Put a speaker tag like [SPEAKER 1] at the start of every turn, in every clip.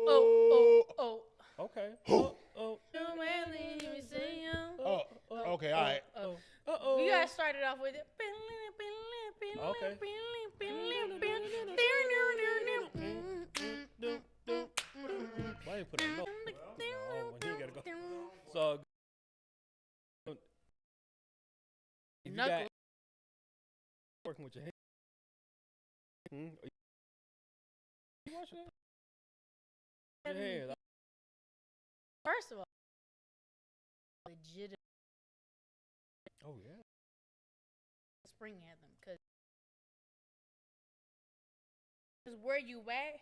[SPEAKER 1] Oh.
[SPEAKER 2] Okay.
[SPEAKER 1] Okay, all right.
[SPEAKER 3] You gotta start it off with it.
[SPEAKER 2] Okay. Why you put a note? No, he gotta go. So, if you got working with your hands, you washing your hands.
[SPEAKER 3] First of all, legit.
[SPEAKER 2] Oh yeah.
[SPEAKER 3] Spring at them because where you at.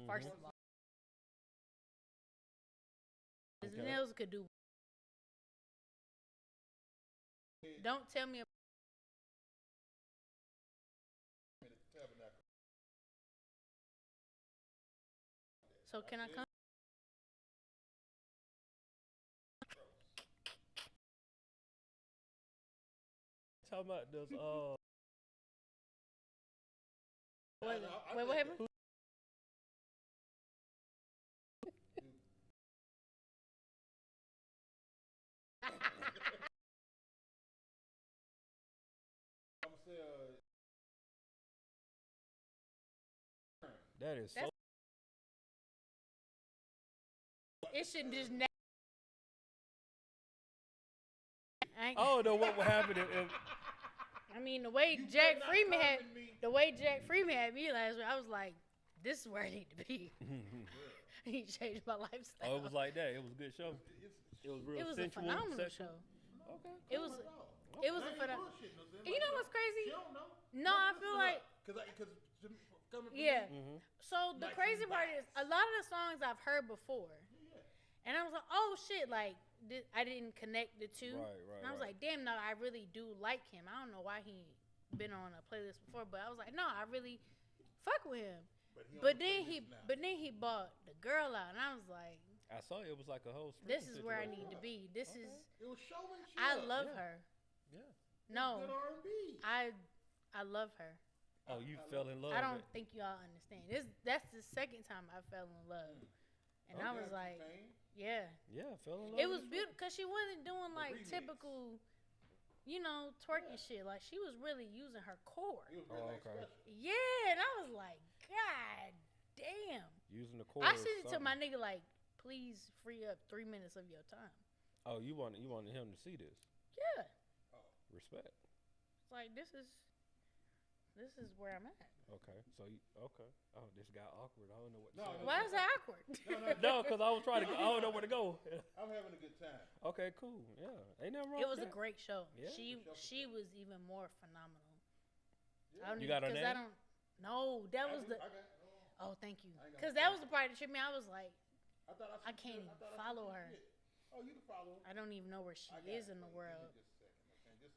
[SPEAKER 3] First of all, his nails could do. Don't tell me. So can I come?
[SPEAKER 2] Talking about this.
[SPEAKER 3] Wait, what happened?
[SPEAKER 2] That is so.
[SPEAKER 3] It shouldn't just.
[SPEAKER 2] I don't know what would happen if
[SPEAKER 3] I mean, the way Jack Freeman had me last week, I was like, "This is where I need to be." He changed my lifestyle.
[SPEAKER 2] Oh, it was like that. It was a good show. It was real.
[SPEAKER 3] It was
[SPEAKER 2] sensual,
[SPEAKER 3] a phenomenal
[SPEAKER 2] sexual.
[SPEAKER 3] show.
[SPEAKER 2] Okay.
[SPEAKER 3] It was. It was a phenomenal. You know what's crazy?
[SPEAKER 1] She don't know.
[SPEAKER 3] No, I feel like. Yeah.
[SPEAKER 2] Mm-hmm.
[SPEAKER 3] So the crazy part is a lot of the songs I've heard before, and I was like, "Oh shit!" Like I didn't connect the two.
[SPEAKER 2] Right.
[SPEAKER 3] And I was like, "Damn, no, I really do like him. I don't know why he been on a playlist before, but I was like, no, I really fuck with him." But then he bought the girl out, and I was like,
[SPEAKER 2] I saw it was like a whole.
[SPEAKER 3] This is where I need to be. This is.
[SPEAKER 1] It was showing.
[SPEAKER 3] I love her.
[SPEAKER 2] Yeah.
[SPEAKER 3] No.
[SPEAKER 1] Good R&B.
[SPEAKER 3] I love her.
[SPEAKER 2] Oh, you fell in love.
[SPEAKER 3] I don't think y'all understand. That's the second time I fell in love, and I was like, yeah,
[SPEAKER 2] fell in love.
[SPEAKER 3] it was beautiful because she wasn't doing like typical, twerking shit. Like she was really using her core.
[SPEAKER 2] Oh, okay.
[SPEAKER 3] Yeah, and I was like, God damn.
[SPEAKER 2] Using the core.
[SPEAKER 3] I sent it to my nigga like, please free up 3 minutes of your time.
[SPEAKER 2] Oh, you wanted him to see this?
[SPEAKER 3] Yeah.
[SPEAKER 2] Respect.
[SPEAKER 3] It's like this is where I'm at.
[SPEAKER 2] Okay, so okay. Oh, this got awkward. I don't know what.
[SPEAKER 3] Why is that awkward?
[SPEAKER 2] No, because I was trying to. I don't know where to go.
[SPEAKER 1] I'm having a good time.
[SPEAKER 2] Okay, cool. Yeah, ain't nothing wrong.
[SPEAKER 3] It was
[SPEAKER 2] with
[SPEAKER 3] a
[SPEAKER 2] that.
[SPEAKER 3] great show.
[SPEAKER 2] Yeah.
[SPEAKER 3] She was even more phenomenal.
[SPEAKER 1] Yeah.
[SPEAKER 2] You got her name?
[SPEAKER 3] No, that was the. Oh, thank you. Because that was the part that tripped me. I was like, I can't even follow her.
[SPEAKER 1] Oh, you can follow her.
[SPEAKER 3] I don't even know where she is in the world.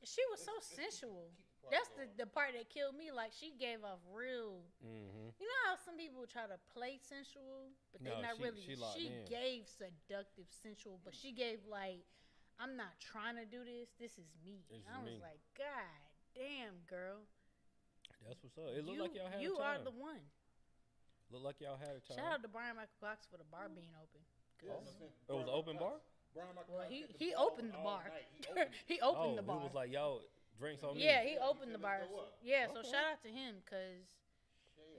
[SPEAKER 3] She was so sensual. That's the part that killed me. Like she gave off real.
[SPEAKER 2] Mm-hmm.
[SPEAKER 3] You know how some people try to play sensual, but they're not really. She gave seductive sensual, but she gave like, I'm not trying to do this. This is me. I was like, God damn, girl.
[SPEAKER 2] That's what's up. It looked like y'all had a time.
[SPEAKER 3] You are the one.
[SPEAKER 2] Looked like y'all had a time.
[SPEAKER 3] Shout out to Brian Michael Cox for the bar being open.
[SPEAKER 2] It was an open bar?
[SPEAKER 3] Well, he opened the bar. He opened the bar.
[SPEAKER 2] He was like, y'all drinks on me.
[SPEAKER 3] Yeah, he opened the bar. Yeah, so shout out to him because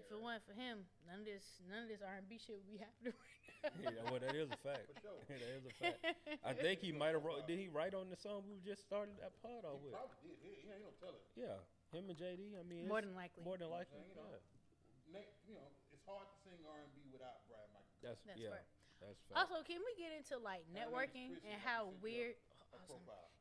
[SPEAKER 3] if it wasn't for him, none of this R&B shit would be happening right now.
[SPEAKER 2] Yeah, well, that is a fact. That is a fact. I think he might have wrote. Did he write on the song we just started that pod off with?
[SPEAKER 1] Probably did. He ain't gonna tell it.
[SPEAKER 2] Yeah, him and JD. I mean,
[SPEAKER 3] more than likely.
[SPEAKER 2] More than likely.
[SPEAKER 1] Yeah. It's hard to sing R&B without Brian Michael.
[SPEAKER 2] That's
[SPEAKER 3] right.
[SPEAKER 2] That's fact.
[SPEAKER 3] Also, can we get into like networking and how weird?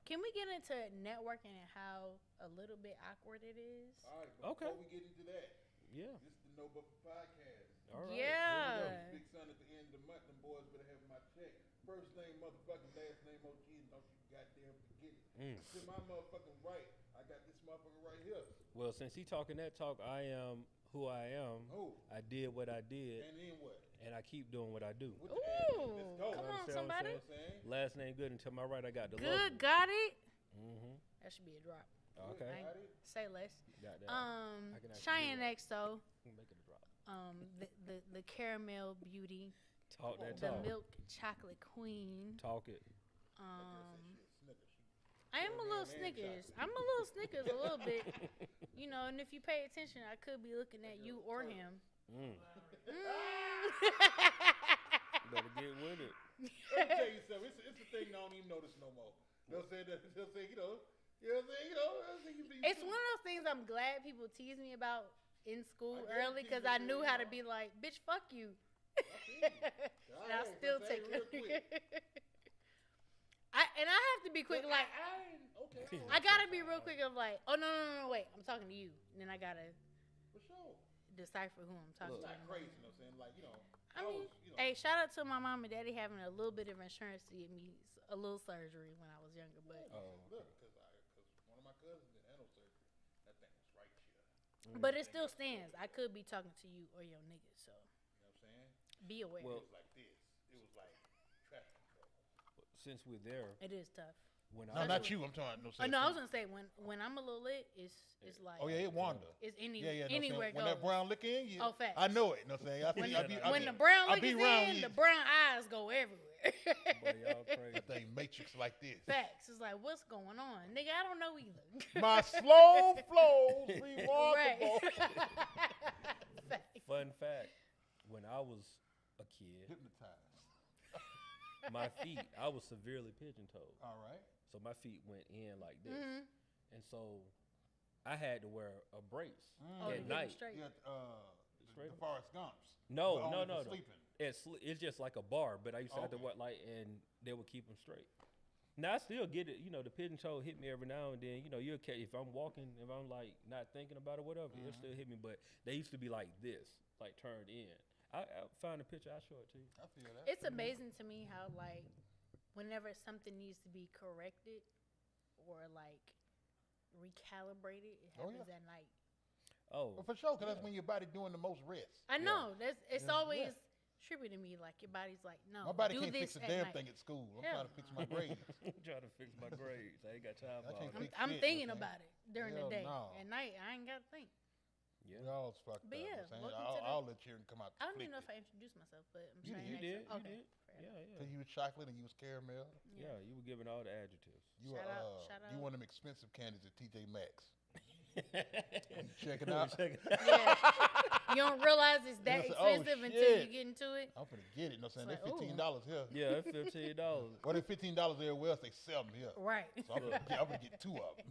[SPEAKER 3] Can we get into networking and how a little bit awkward it is?
[SPEAKER 1] All right. Before we get into that,
[SPEAKER 2] yeah,
[SPEAKER 1] this is the No Buffer Podcast.
[SPEAKER 2] All right.
[SPEAKER 3] Yeah.
[SPEAKER 1] Big son at the end of the month, them boys better have my check. First name motherfucking, last name OG, and don't you goddamn forget it. To my motherfucking right, I got this motherfucker right here.
[SPEAKER 2] Well, since he talking that talk, I am who I am. I did what I did.
[SPEAKER 1] And then what?
[SPEAKER 2] And I keep doing what I do.
[SPEAKER 3] Ooh, come on, somebody.
[SPEAKER 2] Last name good, and to my right, I got the
[SPEAKER 3] good. Got it.
[SPEAKER 2] Mm-hmm.
[SPEAKER 3] That should be a drop.
[SPEAKER 2] Okay.
[SPEAKER 3] Say less.
[SPEAKER 2] Got that.
[SPEAKER 3] Cheyenne XO.
[SPEAKER 2] Make it a drop.
[SPEAKER 3] The caramel beauty.
[SPEAKER 2] Talk that
[SPEAKER 3] the
[SPEAKER 2] talk.
[SPEAKER 3] milk chocolate queen.
[SPEAKER 2] Talk it.
[SPEAKER 3] I am a little Snickers. I'm a little Snickers a little bit. You know, and if you pay attention, I could be looking at you or him.
[SPEAKER 2] Better get with it.
[SPEAKER 1] Let me tell you something. It's a thing I don't even notice no more. They'll say, you know what I'm saying?
[SPEAKER 3] It's one of those things I'm glad people tease me about in school early because I knew how to be like, bitch, fuck you. And I'll still take it. I have to be quick, like, I gotta be real quick of like, oh, no, wait, I'm talking to you. And then I gotta decipher who I'm talking to.
[SPEAKER 1] It's not crazy, you know what I'm saying? Like, you know.
[SPEAKER 3] I mean, hey, shout out to my mom and daddy having a little bit of insurance to get me a little surgery when I was younger. But
[SPEAKER 1] look, because one of my cousins didn't have no surgery. That thing was right here.
[SPEAKER 3] But it still stands. I could be talking to you or your nigga, so.
[SPEAKER 1] You know what I'm saying?
[SPEAKER 3] Be aware.
[SPEAKER 1] Well, it was like this. It was like traffic control.
[SPEAKER 2] Since we're there.
[SPEAKER 3] It is tough.
[SPEAKER 1] Not you. I'm talking.
[SPEAKER 3] No, I was gonna say when I'm a little lit, it's like.
[SPEAKER 1] Oh yeah, it wander.
[SPEAKER 3] It's anywhere
[SPEAKER 1] when
[SPEAKER 3] goes.
[SPEAKER 1] that brown lick in,
[SPEAKER 3] facts.
[SPEAKER 1] I know it. You know what I'm saying?
[SPEAKER 3] When the brown lick is in, the brown eyes go everywhere.
[SPEAKER 2] Boy, y'all crazy.
[SPEAKER 1] That thing matrix like this.
[SPEAKER 3] Facts. It's like, what's going on, nigga? I don't know either.
[SPEAKER 1] My slow flows remarkable.
[SPEAKER 2] Fun fact: when I was a kid,
[SPEAKER 1] hypnotized.
[SPEAKER 2] My feet, I was severely pigeon-toed.
[SPEAKER 1] All right.
[SPEAKER 2] So my feet went in like this, and so I had to wear a brace at night.
[SPEAKER 1] The Forrest Gumps.
[SPEAKER 2] No.
[SPEAKER 1] Sleeping.
[SPEAKER 2] It's just like a bar, but I used to have to wear and they would keep them straight. Now I still get it. You know, the pigeon-toe hit me every now and then. You know, you'll catch if I'm walking, if I'm like not thinking about it, whatever, it'll still hit me. But they used to be like this, like turned in. I find a picture. I'll show it to you.
[SPEAKER 1] I feel that.
[SPEAKER 3] It's amazing to me how like whenever something needs to be corrected or like recalibrated, it happens at night.
[SPEAKER 2] Oh,
[SPEAKER 1] well, for sure, because that's when your body doing the most rest.
[SPEAKER 3] I know. It's always trippy to me. Like your body's like, no.
[SPEAKER 1] My body can't fix a damn thing at school. I'm trying to fix my grades.
[SPEAKER 2] I'm trying to fix my grades. I ain't got time for all that.
[SPEAKER 3] I'm thinking about it during the day. At night, I ain't got to think.
[SPEAKER 1] Yeah, we all fucked
[SPEAKER 3] but
[SPEAKER 1] up. I'll let you come out.
[SPEAKER 3] I don't even know if I introduced myself, but I'm trying.
[SPEAKER 2] You did.
[SPEAKER 3] Okay.
[SPEAKER 2] Yeah.
[SPEAKER 1] Because you was chocolate and you was caramel.
[SPEAKER 2] Yeah, you were giving all the adjectives.
[SPEAKER 1] You
[SPEAKER 3] shout out.
[SPEAKER 1] You one of them expensive candies at TJ Maxx. Check it out.
[SPEAKER 3] Yeah. You don't realize it's that expensive until you get into it.
[SPEAKER 1] I'm finna get it. No saying
[SPEAKER 3] like,
[SPEAKER 1] they're $15 here.
[SPEAKER 2] Yeah, it's $15.
[SPEAKER 1] Well, they're $15 everywhere else. They sell them here.
[SPEAKER 3] Right.
[SPEAKER 1] So I'm gonna get 2 of them.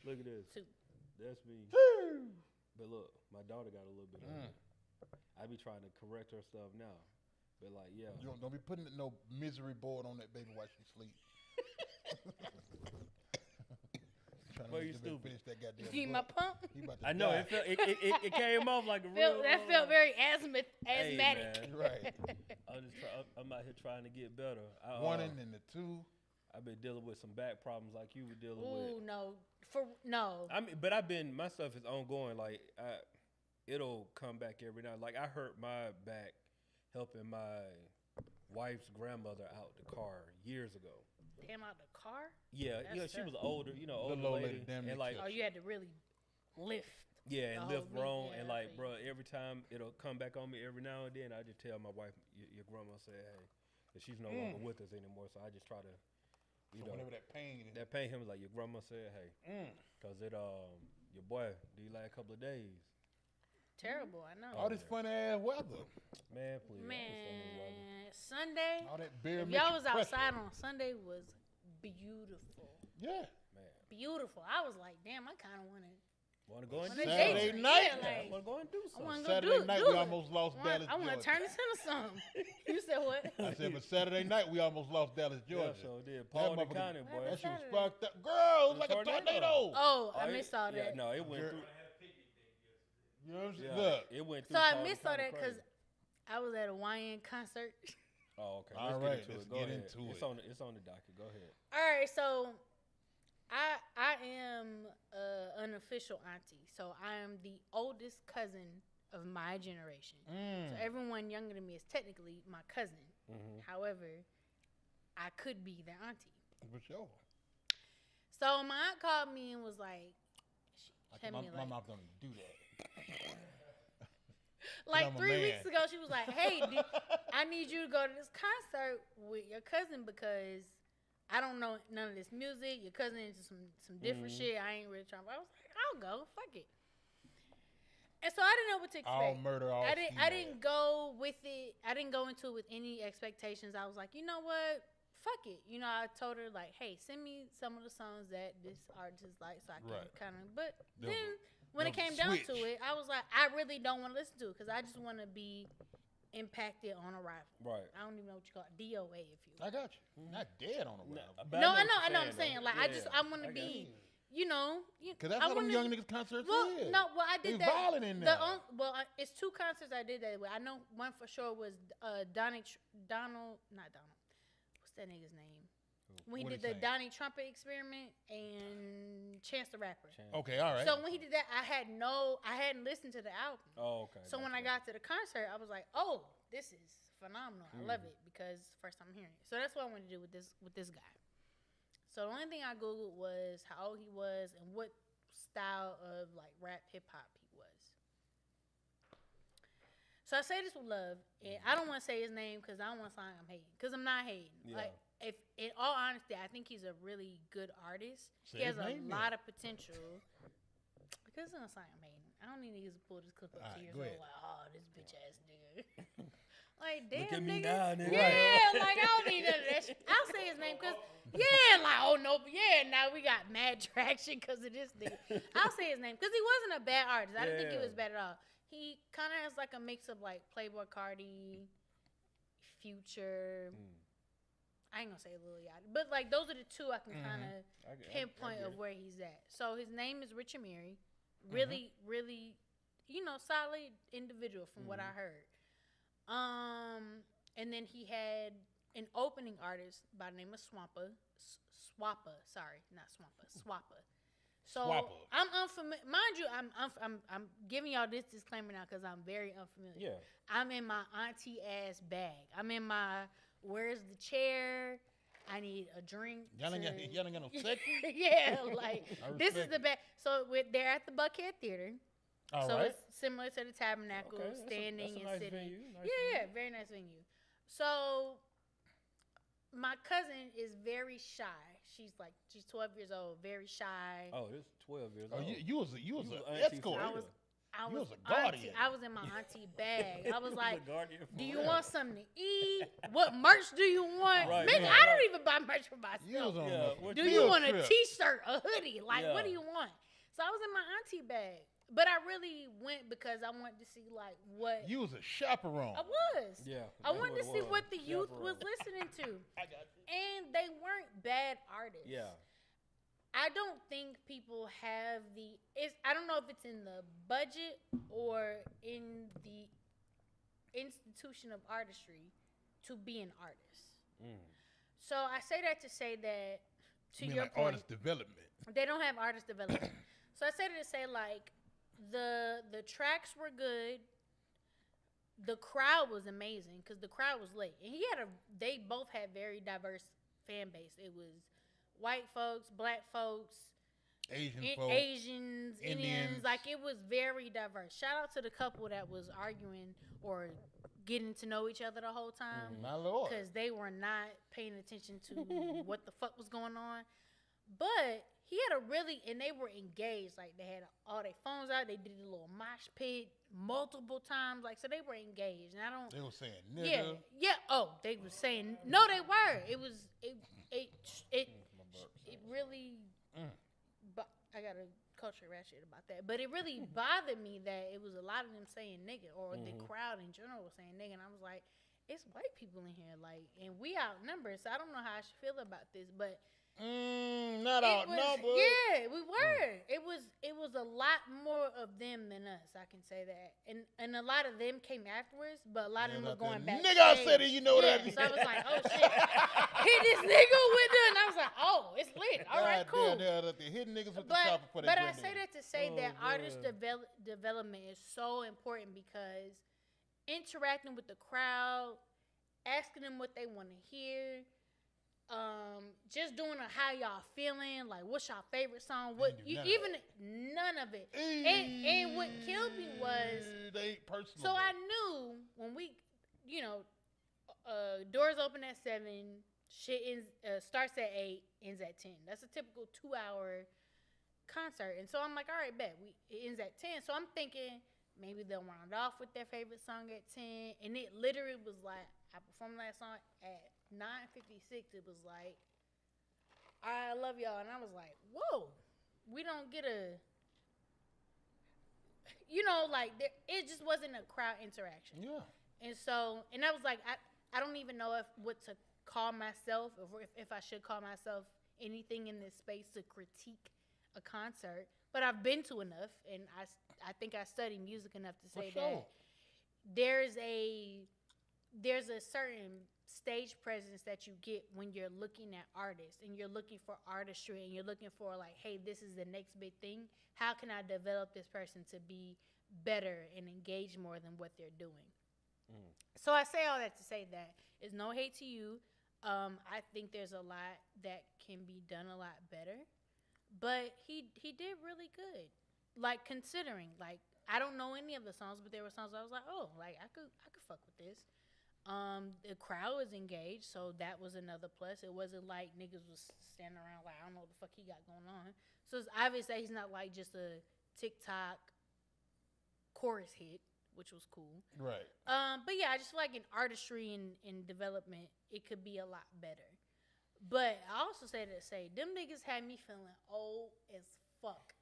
[SPEAKER 2] Look at this.
[SPEAKER 3] 2.
[SPEAKER 2] That's me. But look, my daughter got a little bit of it. I be trying to correct her stuff now. But like, yeah.
[SPEAKER 1] You don't be putting no misery board on that baby while she sleep.
[SPEAKER 2] Well, you stupid.
[SPEAKER 1] Finish that goddamn
[SPEAKER 3] you see my pump?
[SPEAKER 2] I know it came off like a real.
[SPEAKER 3] That felt very asthmatic.
[SPEAKER 2] Hey,
[SPEAKER 1] right.
[SPEAKER 2] I'm out here trying to get better.
[SPEAKER 1] One and then the 2.
[SPEAKER 2] I've been dealing with some back problems like you were dealing with.
[SPEAKER 3] Ooh, no.
[SPEAKER 2] I mean, but my stuff is ongoing. Like it'll come back every now. Like I hurt my back helping my wife's grandmother out the car years ago.
[SPEAKER 3] Damn, out the car?
[SPEAKER 2] Yeah, she was older, older lady, and like,
[SPEAKER 3] you had to really lift.
[SPEAKER 2] Yeah, and lift wrong, and like, bro, every time it'll come back on me every now and then. I just tell my wife, your grandma said, hey, that she's no longer with us anymore, so I just try to,
[SPEAKER 1] whenever that pain
[SPEAKER 2] him was like, your grandma said, hey, because your boy these last couple of days.
[SPEAKER 3] Terrible, I know.
[SPEAKER 1] All this funny ass weather.
[SPEAKER 2] Man, please.
[SPEAKER 3] Sunday.
[SPEAKER 1] All that beer.
[SPEAKER 3] Y'all was outside on Sunday was beautiful.
[SPEAKER 1] Yeah.
[SPEAKER 2] Man.
[SPEAKER 3] Beautiful. I was like, damn, I kind of want
[SPEAKER 2] to go and do
[SPEAKER 1] Saturday night.
[SPEAKER 2] I want to go and do something.
[SPEAKER 1] Saturday night we almost lost Dallas, Georgia.
[SPEAKER 3] I want to turn this into something. You said what?
[SPEAKER 1] I said, but Saturday night we almost lost Dallas, Georgia.
[SPEAKER 2] Yeah, so did. Paul the County, boy.
[SPEAKER 1] That shit was fucked up. Girl, it was like a tornado.
[SPEAKER 3] Oh, I missed all that.
[SPEAKER 2] Yeah, no, it went through.
[SPEAKER 1] You know what I'm saying? Look.
[SPEAKER 2] It went through.
[SPEAKER 3] So I missed all that because I was at a YN concert.
[SPEAKER 2] Oh, okay.
[SPEAKER 1] All right, let's get into it.
[SPEAKER 2] It's on the docket. Go ahead.
[SPEAKER 3] All right, so I am an unofficial auntie. So I am the oldest cousin of my generation. So everyone younger than me is technically my cousin. However, I could be their auntie.
[SPEAKER 1] For sure.
[SPEAKER 3] So my aunt called me and was like,
[SPEAKER 4] my mom don't do that.
[SPEAKER 3] Like 3 weeks ago, she was like, "Hey, I need you to go to this concert with your cousin because I don't know none of this music. Your cousin is some different shit. I ain't really trying." I was like, "I'll go. Fuck it." And so I didn't know what to expect.
[SPEAKER 4] All murder, all
[SPEAKER 3] I didn't go with it. I didn't go into it with any expectations. I was like, you know what? Fuck it. You know, I told her like, hey, send me some of the songs that this artist likes, so I can kind of. But then when it came down to it, I was like, I really don't want to listen to it because I just want to be impacted on arrival.
[SPEAKER 2] Right.
[SPEAKER 3] I don't even know what you call it. DOA, if you.
[SPEAKER 4] I got you. Not dead on arrival.
[SPEAKER 3] No, I know what I'm saying. Like, I want to be. You know,
[SPEAKER 4] because that's what them young niggas concerts is.
[SPEAKER 3] I did
[SPEAKER 4] they
[SPEAKER 3] that.
[SPEAKER 4] Violent in there.
[SPEAKER 3] It's 2 concerts I did that with. I know one for sure was Donald. What's that nigga's name? When he did the Donnie Trumpet experiment and Chance the Rapper.
[SPEAKER 4] Okay, all right.
[SPEAKER 3] So when he did that, I hadn't listened to the album.
[SPEAKER 2] Oh, okay.
[SPEAKER 3] So when I got to the concert, I was like, oh, this is phenomenal. I love it because first time hearing it. So that's what I wanted to do with this guy. So the only thing I Googled was how old he was and what style of like rap hip hop he was. So I say this with love, and I don't want to say his name because I don't want to sound like I'm hating, because I'm not hating. Yeah. Like, if in all honesty, I think he's a really good artist. He has a lot of potential. Because it's gonna sound like I'm hating. I don't need niggas to pull this clip up to your so like, oh, this bitch ass nigga. Like, damn,
[SPEAKER 2] look at
[SPEAKER 3] nigga.
[SPEAKER 2] Me now, nigga.
[SPEAKER 3] Yeah, like, I don't need none of that shit. I'll say his name because, like, oh, no, but now we got mad traction because of this nigga. I'll say his name because he wasn't a bad artist. I didn't think he was bad at all. He kind of has, like, a mix of, like, Playboy Cardi, Future. I ain't gonna say Lil Yachty. But, like, those are the 2 I can kind of pinpoint of where he's at. So, his name is Rich Amiri. Really, really, solid individual from what I heard. And then he had an opening artist by the name of Swappa. So I'm unfamiliar. Mind you, I'm giving y'all this disclaimer now because I'm very unfamiliar.
[SPEAKER 2] Yeah.
[SPEAKER 3] I'm in my auntie ass bag. I'm in my where's the chair? I need a drink.
[SPEAKER 4] Y'all ain't got no section?
[SPEAKER 3] Yeah, like this is the bag. So they're at the Buckhead Theater.
[SPEAKER 4] All
[SPEAKER 3] so
[SPEAKER 4] right.
[SPEAKER 3] it's similar to the Tabernacle, standing
[SPEAKER 2] that's a
[SPEAKER 3] and
[SPEAKER 2] nice
[SPEAKER 3] sitting.
[SPEAKER 2] Venue.
[SPEAKER 3] Very nice venue. So my cousin is very shy. She's 12 years old, very shy.
[SPEAKER 2] Oh, this 12 years old.
[SPEAKER 4] Oh, you was an escort.
[SPEAKER 3] I
[SPEAKER 4] was a guardian.
[SPEAKER 3] I was in my auntie bag. I was like, do you want something to eat? What merch do you want?
[SPEAKER 2] Right,
[SPEAKER 3] Bitch, I don't even buy merch for myself. Do you want a t-shirt, a hoodie? Like, what do you want? So I was in my auntie bag. But I really went because I wanted to see, like, what...
[SPEAKER 4] You was a chaperone.
[SPEAKER 3] I was.
[SPEAKER 2] Yeah.
[SPEAKER 3] I wanted to see what the youth was listening to.
[SPEAKER 4] I got you.
[SPEAKER 3] And they weren't bad artists.
[SPEAKER 2] Yeah.
[SPEAKER 3] I don't think people have I don't know if it's in the budget or in the institution of artistry to be an artist. So I say that to say that, to your point...
[SPEAKER 4] artist development.
[SPEAKER 3] They don't have artist development. So I say that to say, like... The tracks were good. The crowd was amazing because the crowd was lit, and they both had very diverse fan base. It was white folks, black folks, Asians, Indians. Like, it was very diverse. Shout out to the couple that was arguing or getting to know each other the whole time.
[SPEAKER 4] My Lord,
[SPEAKER 3] because they were not paying attention to what the fuck was going on. But he had and they were engaged. Like, they had all their phones out. They did a little mosh pit multiple times. Like, so they were engaged. And
[SPEAKER 4] They were saying nigga.
[SPEAKER 3] Yeah. Oh, they were saying, no, they were. It really, but I got a culture ratchet about that. But it really bothered me that it was a lot of them saying nigga, or the crowd in general was saying nigga. And I was like, it's white people in here. Like, and we outnumbered. So I don't know how I should feel about this, but
[SPEAKER 4] not outnumbered.
[SPEAKER 3] Yeah, we were. It was a lot more of them than us. I can say that, and a lot of them came afterwards, but a lot of them were going back.
[SPEAKER 4] Nigga, I said it. You know that.
[SPEAKER 3] So I was like, oh shit, hit this nigga with it, and I was like, oh, it's lit. All right, cool.
[SPEAKER 4] They're hitting niggas with the chopper for that.
[SPEAKER 3] But I say that to say that artist development is so important because interacting with the crowd, asking them what they want to hear. just doing a how y'all feeling, like what's y'all favorite song, none of it. And what killed me was
[SPEAKER 4] they ain't personal.
[SPEAKER 3] So I knew when we, doors open at 7, shit starts at 8, ends at 10. That's a typical 2-hour concert. And so I'm like, all right, bet it ends at 10. So I'm thinking maybe they'll round off with their favorite song at 10. And it literally was like, I performed that song at 9:56. It was like, all right, I love y'all. And I was like, whoa, we don't get a, it just wasn't a crowd interaction.
[SPEAKER 4] Yeah.
[SPEAKER 3] And so, and I was like, I don't even know what to call myself, or if I should call myself anything in this space to critique a concert. But I've been to enough, and I think I study music enough to say that there's a certain stage presence that you get when you're looking at artists and you're looking for artistry and you're looking for like, hey, this is the next big thing. How can I develop this person to be better and engage more than what they're doing? So I say all that to say that it's no hate to you. I think there's a lot that can be done a lot better, but he did really good. Like considering, like I don't know any of the songs, but there were songs I was like, oh, like I could fuck with this. The crowd was engaged, so that was another plus. It wasn't like niggas was standing around like, I don't know what the fuck he got going on. So it's obvious that he's not like just a TikTok chorus hit, which was cool.
[SPEAKER 4] Right.
[SPEAKER 3] But yeah, I just feel like in artistry and development, it could be a lot better. But I also say them niggas had me feeling old as fuck.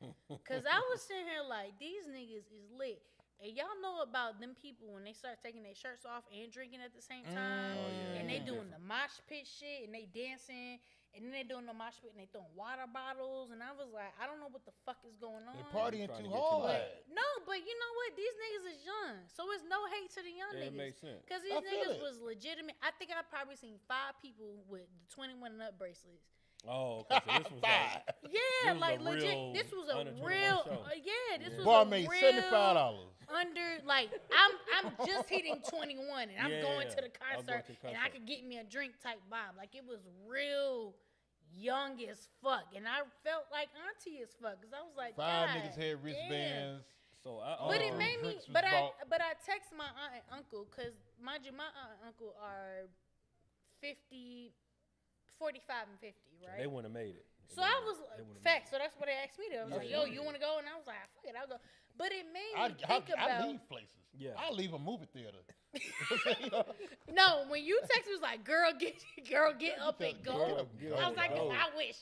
[SPEAKER 3] Cause I was sitting here like, these niggas is lit. And y'all know about them people when they start taking their shirts off and drinking at the same time. And they doing the mosh pit shit and they dancing. And then they doing the mosh pit and they throwing water bottles. And I was like, I don't know what the fuck is going on.
[SPEAKER 4] They partying too hard.
[SPEAKER 3] No, but you know what? These niggas is young. So it's no hate to the young niggas.
[SPEAKER 2] It makes sense.
[SPEAKER 3] Because these niggas was legitimate. I think I've probably seen 5 people with the 21 and up bracelets.
[SPEAKER 2] Oh, okay. So this was like,
[SPEAKER 3] yeah, like legit. This was a real, this was
[SPEAKER 4] bar
[SPEAKER 3] a
[SPEAKER 4] made
[SPEAKER 3] real
[SPEAKER 4] $75.
[SPEAKER 3] Under like I'm just hitting 21 and I'm going to the concert and I could get me a drink type vibe. Like it was real young as fuck, and I felt like auntie as fuck because I was like,
[SPEAKER 4] 5 niggas had wristbands.
[SPEAKER 2] So
[SPEAKER 3] but it made me, but I text my aunt and uncle because mind you, my aunt and uncle are 45 and 50, right?
[SPEAKER 2] They wouldn't have made it.
[SPEAKER 3] So I was like, facts. So that's what they asked me to. I was like, yo, you want to go? And I was like, fuck it, I'll go. But it made me think about.
[SPEAKER 4] I leave places. Yeah. I leave a movie theater.
[SPEAKER 3] No, when you text me, it was like, girl, get up and go. I was like, I wish.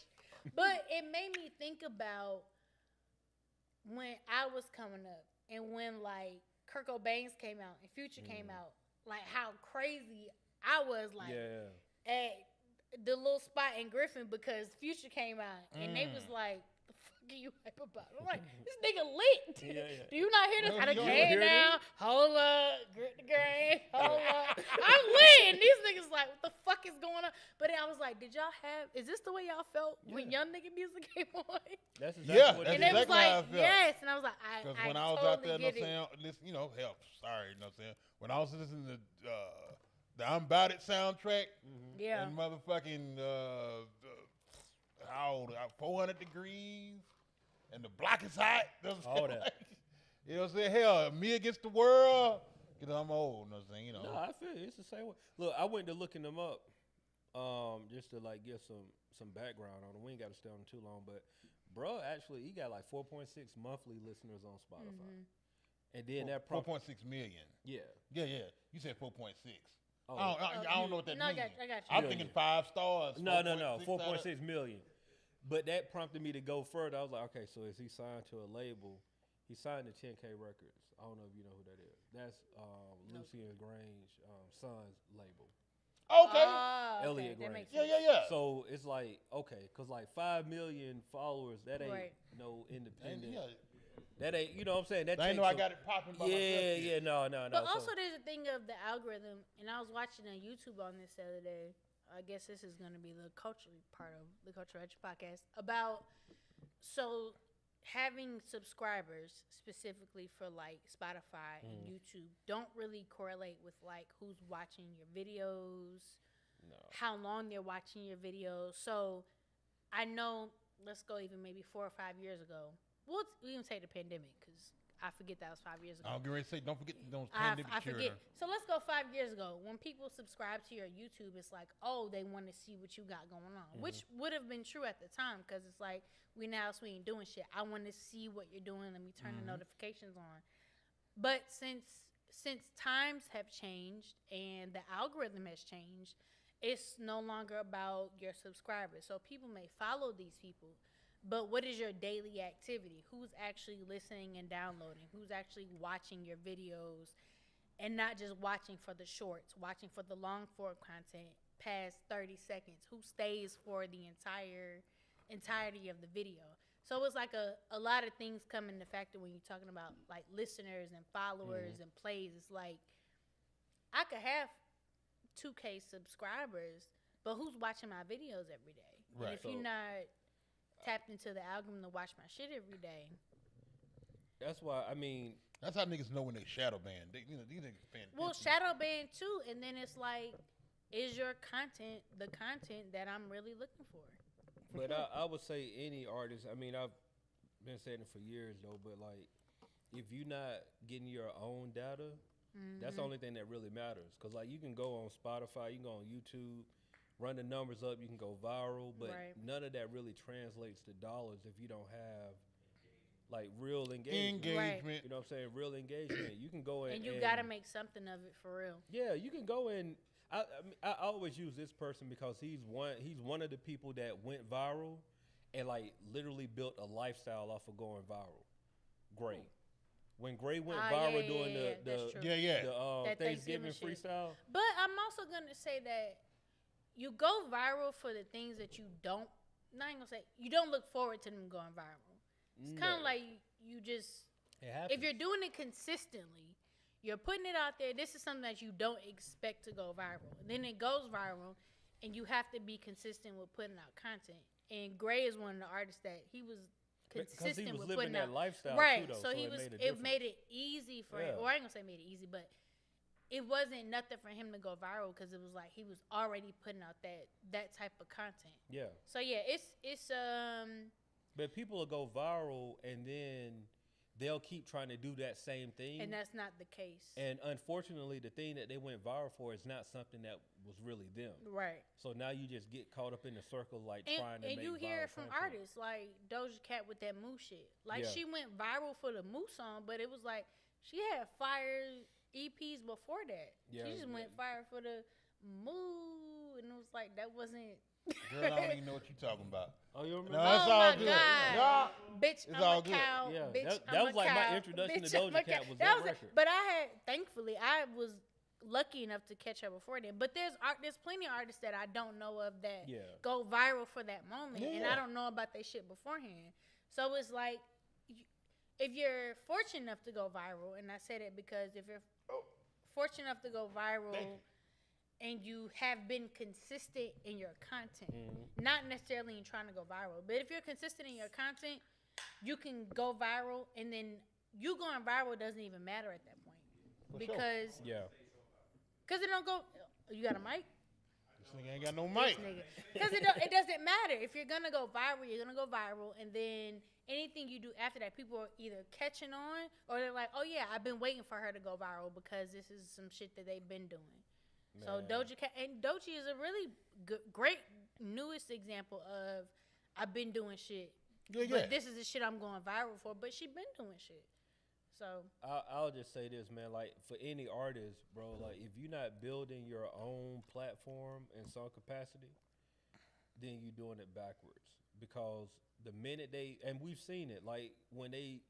[SPEAKER 3] But it made me think about when I was coming up and when like Kurt Cobain came out and Future came out, like how crazy I was like at the little spot in Griffin because Future came out and they was like, the fuck are you hype about? I'm like, this nigga lit. Do you not hear this? I done came down, hold up, grit the grain, hold up. I'm lit. And these niggas like, what the fuck is going on? But then I was like, is this the way y'all felt when young nigga music came on?
[SPEAKER 2] That's exactly what
[SPEAKER 3] and they was like, yes. And I was like,
[SPEAKER 4] because when I was out there, listen, hell, sorry, you know what I'm saying? When I was listening to the I'm About It soundtrack, and motherfucking, how old? 400 degrees, and the block is hot.
[SPEAKER 2] All that.
[SPEAKER 4] Like, you know what I'm saying? Hell, me against the world. Because I'm old, you know what I'm saying?
[SPEAKER 2] No, I feel it's the same way. Look, I went to looking them up just to like get some background on them. We ain't got to stay on them too long, but bro, actually, he got like 4.6 monthly listeners on Spotify. And then that
[SPEAKER 4] 4.6 million.
[SPEAKER 2] Yeah.
[SPEAKER 4] You said 4.6.
[SPEAKER 2] Oh.
[SPEAKER 4] I don't know what that means.
[SPEAKER 3] I got you.
[SPEAKER 4] I'm thinking 5 stars.
[SPEAKER 2] No. 4.6 million. But that prompted me to go further. I was like, okay, so is he signed to a label? He signed to 10K Records. I don't know if you know who that is. That's Lucian Grange's son's label.
[SPEAKER 4] Okay.
[SPEAKER 2] Elliot Grange.
[SPEAKER 4] Yeah.
[SPEAKER 2] So it's like, okay, because like 5 million followers, that ain't no independent. That ain't, you know what I'm saying? That
[SPEAKER 4] I know I got it popping by myself.
[SPEAKER 2] No.
[SPEAKER 3] But also there's a thing of the algorithm, and I was watching a YouTube on this the other day. I guess this is going to be the culture part of the Culture Edge podcast about, so having subscribers specifically for like Spotify and YouTube don't really correlate with like who's watching your videos, how long they're watching your videos. So I know, let's go even maybe 4 or 5 years ago. We'll even say the pandemic, because I forget that was 5 years ago.
[SPEAKER 4] I was going to say, don't forget those pandemic.
[SPEAKER 3] I forget. So let's go 5 years ago. When people subscribe to your YouTube, it's like, oh, they want to see what you got going on, which would have been true at the time, because it's like, we ain't doing shit. I want to see what you're doing. Let me turn the notifications on. But since times have changed and the algorithm has changed, it's no longer about your subscribers. So people may follow these people, but what is your daily activity? Who's actually listening and downloading? Who's actually watching your videos, and not just watching for the shorts, watching for the long form content past 30 seconds? Who stays for the entirety of the video? So it's like a lot of things come into factor when you're talking about like listeners and followers and plays. It's like, I could have 2K subscribers, but who's watching my videos every day?
[SPEAKER 4] Right.
[SPEAKER 3] And if you're not tapped into the algorithm to watch my shit every day.
[SPEAKER 2] That's why, I mean,
[SPEAKER 4] that's how niggas know when they shadow ban. These niggas paying attention.
[SPEAKER 3] Well, shadow ban too, and then it's like, is your content the content that I'm really looking for?
[SPEAKER 2] But I would say any artist, I mean, I've been saying it for years though, but like, if you're not getting your own data, that's the only thing that really matters. Because like, you can go on Spotify, you can go on YouTube, run the numbers up, you can go viral, but none of that really translates to dollars if you don't have like real engagement.
[SPEAKER 3] Right.
[SPEAKER 2] You know what I'm saying? Real engagement. You can go in
[SPEAKER 3] and you gotta make something of it for real.
[SPEAKER 2] Yeah, you can go in. I always use this person because he's one of the people that went viral and like literally built a lifestyle off of going viral. Gray. When Gray went viral doing the Thanksgiving freestyle.
[SPEAKER 3] But I'm also gonna say that you go viral for the things that you don't. Not even gonna say you don't look forward to them going viral. It's kind of like you just. If you're doing it consistently, you're putting it out there. This is something that you don't expect to go viral. And then it goes viral, and you have to be consistent with putting out content. And Gray is one of the artists that he was consistent with putting out.
[SPEAKER 2] Lifestyle
[SPEAKER 3] right.
[SPEAKER 2] too, though,
[SPEAKER 3] so he was. It made it easy for him. Or I ain't gonna say made it easy, but it wasn't nothing for him to go viral because it was like he was already putting out that type of content.
[SPEAKER 2] Yeah.
[SPEAKER 3] So yeah, it's
[SPEAKER 2] But people will go viral and then they'll keep trying to do that same thing.
[SPEAKER 3] And that's not the case.
[SPEAKER 2] And unfortunately, the thing that they went viral for is not something that was really them.
[SPEAKER 3] Right.
[SPEAKER 2] So now you just get caught up in the circle trying to make
[SPEAKER 3] And you hear it from
[SPEAKER 2] content.
[SPEAKER 3] artists like Doja Cat with that Moose shit. Like she went viral for the Moose song, but it was like she had fire EPs before that.
[SPEAKER 2] Yeah,
[SPEAKER 3] she just went fire for the Moo, and it was like that wasn't.
[SPEAKER 4] Girl, I don't even know what you're talking about.
[SPEAKER 2] Oh, you remember?
[SPEAKER 4] No, it's all good.
[SPEAKER 3] God. Bitch,
[SPEAKER 4] it's
[SPEAKER 3] I'm
[SPEAKER 4] all
[SPEAKER 3] a
[SPEAKER 4] good.
[SPEAKER 3] cow.
[SPEAKER 2] Yeah,
[SPEAKER 3] bitch,
[SPEAKER 2] that was like
[SPEAKER 3] cow.
[SPEAKER 2] my introduction
[SPEAKER 3] bitch,
[SPEAKER 2] to Doja Cat was that record.
[SPEAKER 3] But thankfully, I was lucky enough to catch her before then. But there's plenty of artists that I don't know of that go viral for that moment, and I don't know about their shit beforehand. So it's like, if you're fortunate enough to go viral, and I say that because if you're fortunate enough to go viral and you have been consistent in your content, not necessarily in trying to go viral, but if you're consistent in your content, you can go viral, and then you going viral doesn't even matter at that point. Because it don't go. You got a mic?
[SPEAKER 4] This nigga ain't got no mic.
[SPEAKER 3] Because it doesn't matter. If you're gonna go viral, you're gonna go viral, and then anything you do after that, people are either catching on or they're like, oh yeah, I've been waiting for her to go viral because this is some shit that they've been doing. Man. So Doja Cat, and Doja is a really great newest example of I've been doing shit, but this is the shit I'm going viral for. But she been doing shit. So
[SPEAKER 2] I'll just say this, man. Like for any artist, bro, like if you're not building your own platform in some capacity, then you're doing it backwards. Because the minute and we've seen it, like when they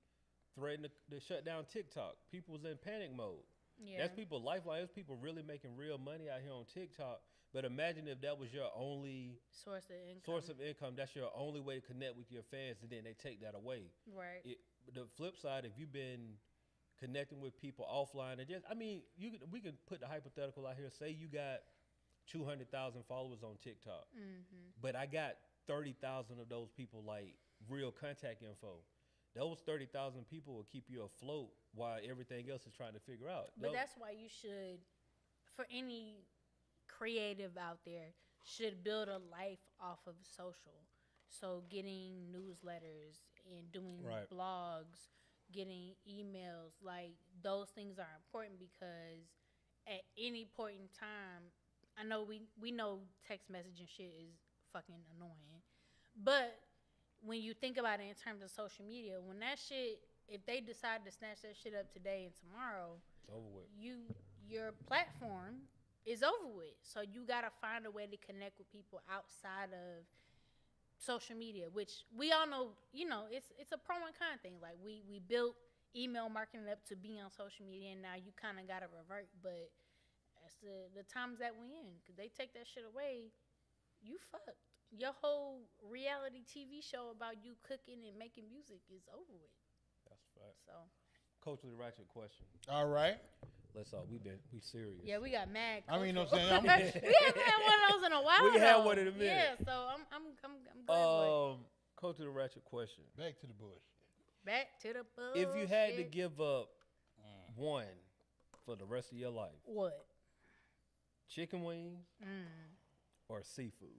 [SPEAKER 2] threatened to shut down TikTok, people was in panic mode. Yeah. That's people lifeline. There's people really making real money out here on TikTok. But imagine if that was your only source of income. That's your only way to connect with your fans, and then they take that away.
[SPEAKER 3] Right.
[SPEAKER 2] The flip side, if you've been connecting with people offline, and we can put the hypothetical out here. Say you got 200,000 followers on TikTok, but I got 30,000 of those people like real contact info. Those 30,000 people will keep you afloat while everything else is trying to figure out.
[SPEAKER 3] But that's why you should, for any creative out there, should build a life off of social. So getting newsletters and doing blogs, getting emails, like those things are important because at any point in time, I know we know text messaging shit is fucking annoying, but when you think about it in terms of social media, when that shit, if they decide to snatch that shit up today and tomorrow,
[SPEAKER 2] it's over with.
[SPEAKER 3] Your platform is over with. So you gotta find a way to connect with people outside of social media, which we all know, it's a pro and con thing. Like we built email marketing up to be on social media, and now you kind of gotta revert. But that's the times that we in, because they take that shit away, you fucked. Your whole reality TV show about you cooking and making music is over with.
[SPEAKER 2] That's fact.
[SPEAKER 3] So,
[SPEAKER 2] culturally ratchet question.
[SPEAKER 4] All right.
[SPEAKER 2] Let's we serious.
[SPEAKER 3] Yeah, we got mad.
[SPEAKER 4] I mean, you know what I'm saying?
[SPEAKER 3] We haven't had one of those in a while.
[SPEAKER 2] We had one in a minute.
[SPEAKER 3] Yeah, so I'm glad.
[SPEAKER 2] Culturally ratchet question.
[SPEAKER 4] Back to the bush.
[SPEAKER 3] Back to the bullshit.
[SPEAKER 2] If you had to give up one for the rest of your life,
[SPEAKER 3] what?
[SPEAKER 2] Chicken wings or seafood?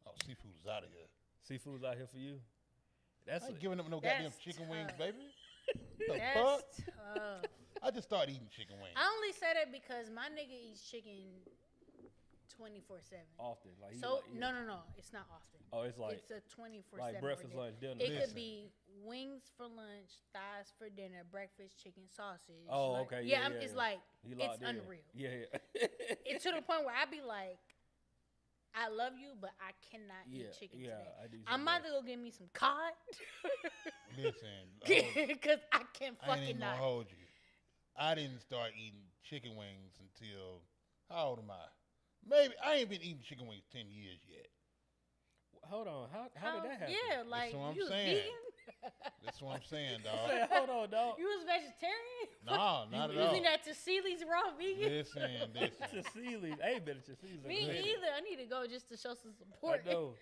[SPEAKER 4] Oh, seafood's out of here.
[SPEAKER 2] Seafood's out here for you? I
[SPEAKER 4] ain't giving up no goddamn chicken wings, baby. The
[SPEAKER 3] That's
[SPEAKER 4] fuck?
[SPEAKER 3] tough.
[SPEAKER 4] I just started eating chicken wings.
[SPEAKER 3] I only say that because my nigga eats chicken 24/7.
[SPEAKER 2] Often, like
[SPEAKER 3] so no, it's not often.
[SPEAKER 2] Oh, it's like
[SPEAKER 3] it's a 24/7.
[SPEAKER 2] Like breakfast, lunch, dinner.
[SPEAKER 3] It could be wings for lunch, thighs for dinner, breakfast, chicken, sausage.
[SPEAKER 2] Oh, okay,
[SPEAKER 3] yeah. It's like it's
[SPEAKER 2] in.
[SPEAKER 3] unreal.
[SPEAKER 2] Yeah.
[SPEAKER 3] It's to the point where I be like, I love you, but I cannot eat chicken today. I'm about to go get me some cod.
[SPEAKER 4] Listen,
[SPEAKER 3] because I can't
[SPEAKER 4] I ain't
[SPEAKER 3] fucking
[SPEAKER 4] even
[SPEAKER 3] not.
[SPEAKER 4] gonna hold you. I didn't start eating chicken wings until, how old am I? Maybe I ain't been eating chicken wings 10 years yet.
[SPEAKER 2] Hold on, how did that happen?
[SPEAKER 3] Yeah, like
[SPEAKER 4] That's what I'm
[SPEAKER 3] you
[SPEAKER 4] saying.
[SPEAKER 3] vegan?
[SPEAKER 4] That's what I'm saying, dog.
[SPEAKER 2] Hold on, dog.
[SPEAKER 3] You was vegetarian?
[SPEAKER 4] No, not at all.
[SPEAKER 3] Using that Tassili's raw vegan?
[SPEAKER 4] Listen.
[SPEAKER 2] Tassili's. I ain't been to Tassili's.
[SPEAKER 3] Me either. I need to go just to show some support.
[SPEAKER 2] I know.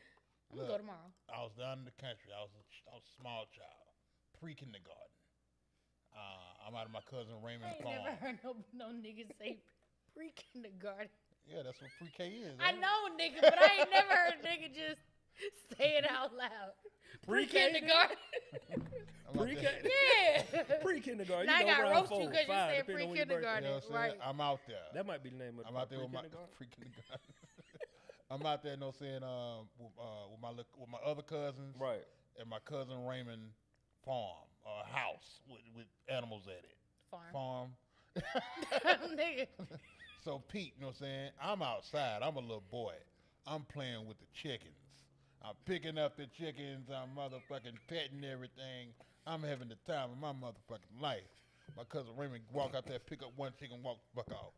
[SPEAKER 3] I'm going to go tomorrow.
[SPEAKER 4] I was down in the country. I was a small child, pre-kindergarten. I'm out of my cousin Raymond's farm.
[SPEAKER 3] I ain't never heard no niggas say pre-kindergarten.
[SPEAKER 4] Yeah, that's what pre-K is.
[SPEAKER 3] I know, nigga, but I ain't never heard a nigga just say it out loud. Pre-kindergarten.
[SPEAKER 2] Pre-K?
[SPEAKER 3] Yeah.
[SPEAKER 2] Pre-kindergarten.
[SPEAKER 3] Now I got roast you because you said
[SPEAKER 2] pre-kindergarten.
[SPEAKER 3] pre-kindergarten.
[SPEAKER 4] You know
[SPEAKER 3] right.
[SPEAKER 4] I'm out there.
[SPEAKER 2] That might be the name of
[SPEAKER 4] I'm out there with my pre-kindergarten. I'm out there, with my other cousins.
[SPEAKER 2] Right.
[SPEAKER 4] And my cousin Raymond farm, house with animals at it. Farm.
[SPEAKER 3] Nigga.
[SPEAKER 4] So Pete, you know what I'm saying? I'm outside. I'm a little boy. I'm playing with the chickens. I'm picking up the chickens. I'm motherfucking petting everything. I'm having the time of my motherfucking life. My cousin Raymond walk out there, pick up one chicken, walk the fuck out.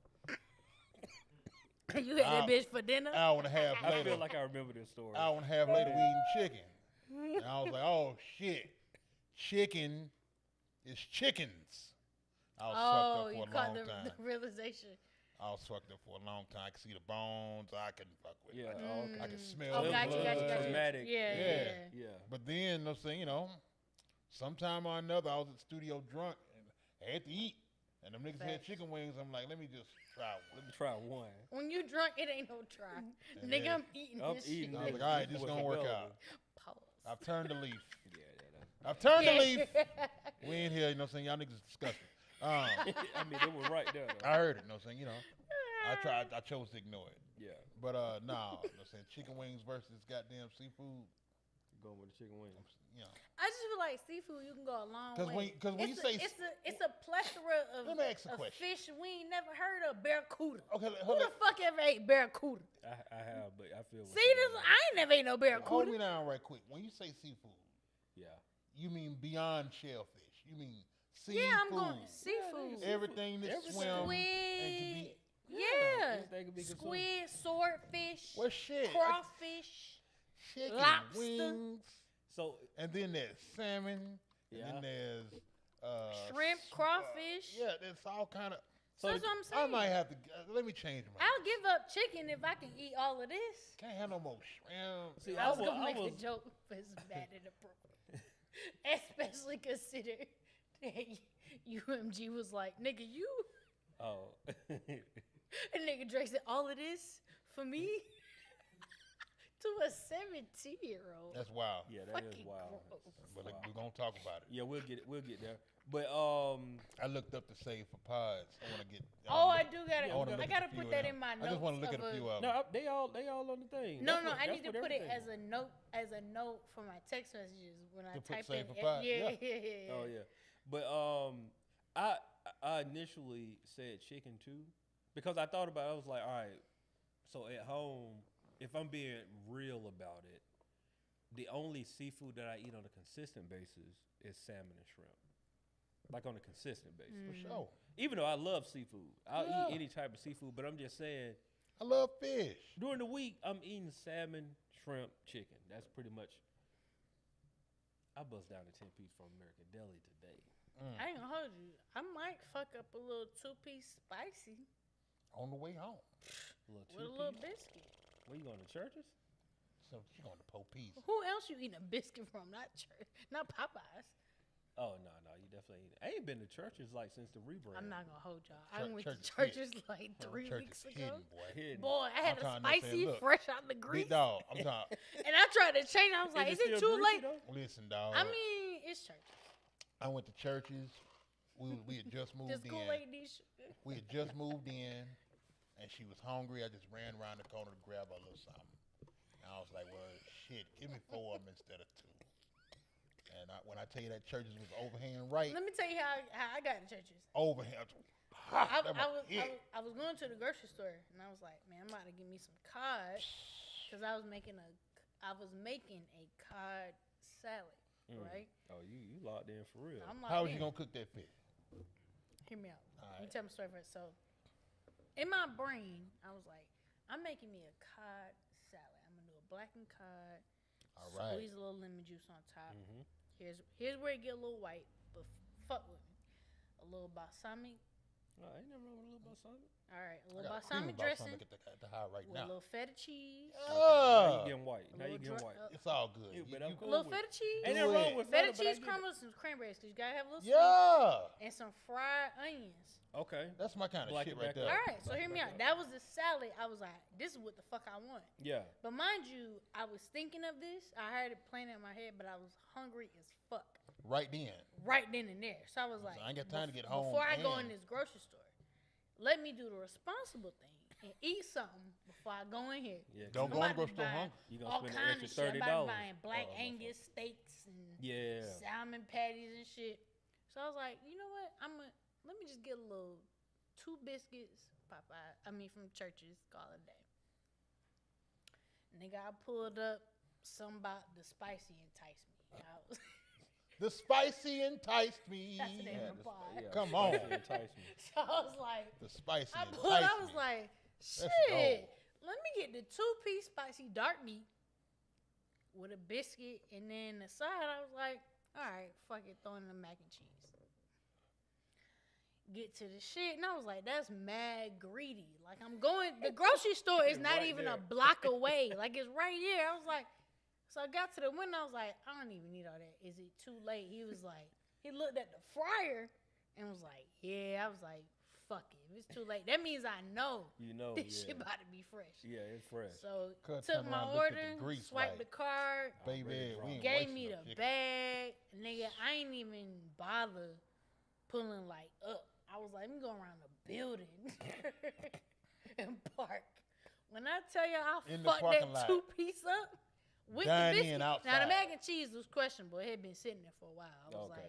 [SPEAKER 3] You had that bitch for dinner?
[SPEAKER 4] Hour and a half later.
[SPEAKER 2] I feel like I remember this story.
[SPEAKER 4] Hour and a half later, we eating chicken. And I was like, oh, shit. Chicken is chickens. I was fucked up for a long time.
[SPEAKER 3] The realization.
[SPEAKER 4] I was fucked up for a long time. I could see the bones. I couldn't fuck with it.
[SPEAKER 2] Yeah.
[SPEAKER 4] I could smell
[SPEAKER 3] the
[SPEAKER 4] blood.
[SPEAKER 2] Traumatic.
[SPEAKER 3] Yeah.
[SPEAKER 4] But then, sometime or another, I was at the studio drunk and I had to eat. And them niggas had chicken wings. I'm like, let me just try one.
[SPEAKER 2] Let me try one.
[SPEAKER 3] When you drunk, it ain't no try. Nigga, I'm eating this shit.
[SPEAKER 4] I was like, all right, this is going to work out.
[SPEAKER 3] Pause.
[SPEAKER 4] I've turned the leaf.
[SPEAKER 2] Yeah.
[SPEAKER 4] I've turned the leaf. We ain't here, y'all niggas is disgusting.
[SPEAKER 2] I mean, it was right there, though.
[SPEAKER 4] I heard it, I chose to ignore it.
[SPEAKER 2] Yeah.
[SPEAKER 4] But, chicken wings versus goddamn seafood.
[SPEAKER 2] Going with the chicken wings.
[SPEAKER 3] I just feel like seafood, you can go a long way.
[SPEAKER 4] Because when you say...
[SPEAKER 3] It's a plethora of fish we ain't never heard of. Barracuda.
[SPEAKER 4] Okay,
[SPEAKER 3] who the fuck ever ate barracuda?
[SPEAKER 2] I have, but I feel...
[SPEAKER 3] See, I ain't never ate no barracuda.
[SPEAKER 4] Hold me down right quick. When you say seafood,
[SPEAKER 2] you
[SPEAKER 4] mean beyond shellfish. You mean seafood.
[SPEAKER 3] Yeah, I'm going seafood.
[SPEAKER 4] Everything that swims and can be...
[SPEAKER 3] Squid, swordfish, crawfish,
[SPEAKER 4] chicken
[SPEAKER 3] lobster,
[SPEAKER 4] wings.
[SPEAKER 2] So,
[SPEAKER 4] and then there's salmon. And then there's
[SPEAKER 3] shrimp, crawfish.
[SPEAKER 4] There's all kind of.
[SPEAKER 3] So that's what I'm saying.
[SPEAKER 4] I might have to. Let me change my.
[SPEAKER 3] I'll give up chicken if I can eat all of this.
[SPEAKER 4] Can't have no more shrimp.
[SPEAKER 3] See, I was gonna make a joke, but it's bad inappropriate. Especially considered UMG was like, nigga, you.
[SPEAKER 2] Oh.
[SPEAKER 3] And nigga Drake said, all of this for me? 17-year-old.
[SPEAKER 4] That's wild.
[SPEAKER 2] Yeah, that is wild.
[SPEAKER 4] But we're gonna talk about it.
[SPEAKER 2] Yeah, we'll get there. But
[SPEAKER 4] I looked up the save for pods. I want to get.
[SPEAKER 3] I do gotta. I gotta put that
[SPEAKER 4] in
[SPEAKER 3] in my notes.
[SPEAKER 4] I just want to look at a few of them.
[SPEAKER 2] no, they all on the thing.
[SPEAKER 3] No, I need to put it as a note for my text messages when I type in. Yeah.
[SPEAKER 2] Oh yeah, but I initially said chicken too because I thought about it. I was like, all right, so at home, if I'm being real about it, the only seafood that I eat on a consistent basis is salmon and shrimp. Like on a consistent basis.
[SPEAKER 4] For sure.
[SPEAKER 2] Even though I love seafood. I'll eat any type of seafood, but I'm just saying.
[SPEAKER 4] I love fish.
[SPEAKER 2] During the week, I'm eating salmon, shrimp, chicken. That's pretty much. I bust down a 10-piece from American Deli today.
[SPEAKER 3] I ain't gonna hold you. I might fuck up a little 2-piece spicy.
[SPEAKER 4] On the way home.
[SPEAKER 3] With a little biscuit.
[SPEAKER 2] Where you going to Church's?
[SPEAKER 4] So you going to Popeye's.
[SPEAKER 3] Who else you eating a biscuit from? Not Popeyes.
[SPEAKER 2] Oh, no, you definitely ain't. I ain't been to Church's like since the rebrand.
[SPEAKER 3] I'm not gonna hold y'all. I went to Church's like 3 weeks ago.
[SPEAKER 4] Hidden,
[SPEAKER 3] boy, I had a spicy fresh out the grease.
[SPEAKER 4] Big dog, I'm talking.
[SPEAKER 3] And I tried to change. I was like, is it too late?
[SPEAKER 4] Listen, dog.
[SPEAKER 3] I mean, it's Church's.
[SPEAKER 4] I went to Church's. We had just moved in. We had just moved in, and she was hungry. I just ran around the corner to grab her a little something. And I was like, well, shit, give me 4 of them instead of 2. And when I tell you that Church's was overhand right.
[SPEAKER 3] Let me tell you how I got to Church's.
[SPEAKER 4] Overhand.
[SPEAKER 3] I was going to the grocery store and I was like, man, I'm about to give me some cod because I was making a cod salad, right?
[SPEAKER 2] Oh, you locked in for real.
[SPEAKER 4] How was you gonna cook that fish?
[SPEAKER 3] Hear me out.
[SPEAKER 4] All
[SPEAKER 3] Let me
[SPEAKER 4] right.
[SPEAKER 3] tell my story first. So, in my brain, I was like, I'm making me a cod salad. I'm gonna do a blackened cod.
[SPEAKER 4] All right.
[SPEAKER 3] Squeeze a little lemon juice on top. Here's where it get a little white, but fuck with me. A little balsamic.
[SPEAKER 2] Oh, ain't nothing wrong with a little balsamic.
[SPEAKER 3] All right, a little balsamic dressing.
[SPEAKER 4] At the high right
[SPEAKER 3] with
[SPEAKER 4] now.
[SPEAKER 3] a little feta cheese.
[SPEAKER 2] Now you getting white.
[SPEAKER 4] It's all good.
[SPEAKER 2] But I'm cool
[SPEAKER 3] A little
[SPEAKER 2] with
[SPEAKER 3] feta cheese.
[SPEAKER 2] Ain't nothing wrong with
[SPEAKER 3] Feta cheese crumbles, some cranberries, because you gotta have a little sweet.
[SPEAKER 4] Yeah.
[SPEAKER 3] And some fried onions.
[SPEAKER 2] Okay.
[SPEAKER 4] That's my kind of
[SPEAKER 2] Black
[SPEAKER 4] shit
[SPEAKER 2] it
[SPEAKER 4] right
[SPEAKER 2] back
[SPEAKER 4] there.
[SPEAKER 2] up.
[SPEAKER 3] All right, so hear me out. That was the salad. I was like, this is what the fuck I want.
[SPEAKER 2] Yeah.
[SPEAKER 3] But mind you, I was thinking of this. I had it playing in my head, but I was hungry as fuck.
[SPEAKER 4] Right then.
[SPEAKER 3] Right then and there. So I was like,
[SPEAKER 4] I ain't got time to get home.
[SPEAKER 3] Before I go in this grocery store, let me do the responsible thing and eat something before I go in here.
[SPEAKER 4] Yeah, don't go in the grocery store hungry.
[SPEAKER 2] You
[SPEAKER 3] all
[SPEAKER 2] gonna
[SPEAKER 3] kind
[SPEAKER 2] spend
[SPEAKER 3] of
[SPEAKER 2] an
[SPEAKER 3] shit.
[SPEAKER 2] extra $30.
[SPEAKER 3] I'm buying black Angus steaks and salmon patties and shit. So I was like, you know what? Let me just get a little 2 biscuits, from Church's, call it a day. Nigga, I pulled up something about the spicy enticed me.
[SPEAKER 4] The spicy enticed me.
[SPEAKER 3] That's the name of the pod.
[SPEAKER 4] Come on.
[SPEAKER 3] So I was like,
[SPEAKER 4] the spicy
[SPEAKER 3] I
[SPEAKER 4] enticed
[SPEAKER 3] was
[SPEAKER 4] me.
[SPEAKER 3] like, shit, let me get the 2-piece spicy dark meat with a biscuit, and then the side, I was like, all right, fuck it, throw in the mac and cheese. Get to the shit, and I was like, that's mad greedy. Like, the grocery store is not
[SPEAKER 2] right
[SPEAKER 3] even
[SPEAKER 2] there.
[SPEAKER 3] a block away. Like, it's right here. I was like, so I got to the window, I was like, I don't even need all that. Is it too late? He was like, he looked at the fryer and was like, yeah. I was like, fuck it. If it's too late, that means I know. This shit about to be fresh.
[SPEAKER 2] Yeah, it's fresh.
[SPEAKER 3] So
[SPEAKER 4] turn
[SPEAKER 3] took my
[SPEAKER 4] around, looked at
[SPEAKER 3] order,
[SPEAKER 4] the grease
[SPEAKER 3] swiped
[SPEAKER 4] like,
[SPEAKER 3] the card,
[SPEAKER 4] Baby, we ain't
[SPEAKER 3] gave
[SPEAKER 4] wasting
[SPEAKER 3] me
[SPEAKER 4] no
[SPEAKER 3] the
[SPEAKER 4] chicken.
[SPEAKER 3] bag. Nigga, I ain't even bother pulling like up. I was like, let me go around the building and park. When I tell you I fucked that 2-piece up with the biscuit. Now the mac and cheese was questionable. It had been sitting there for a while. I was like,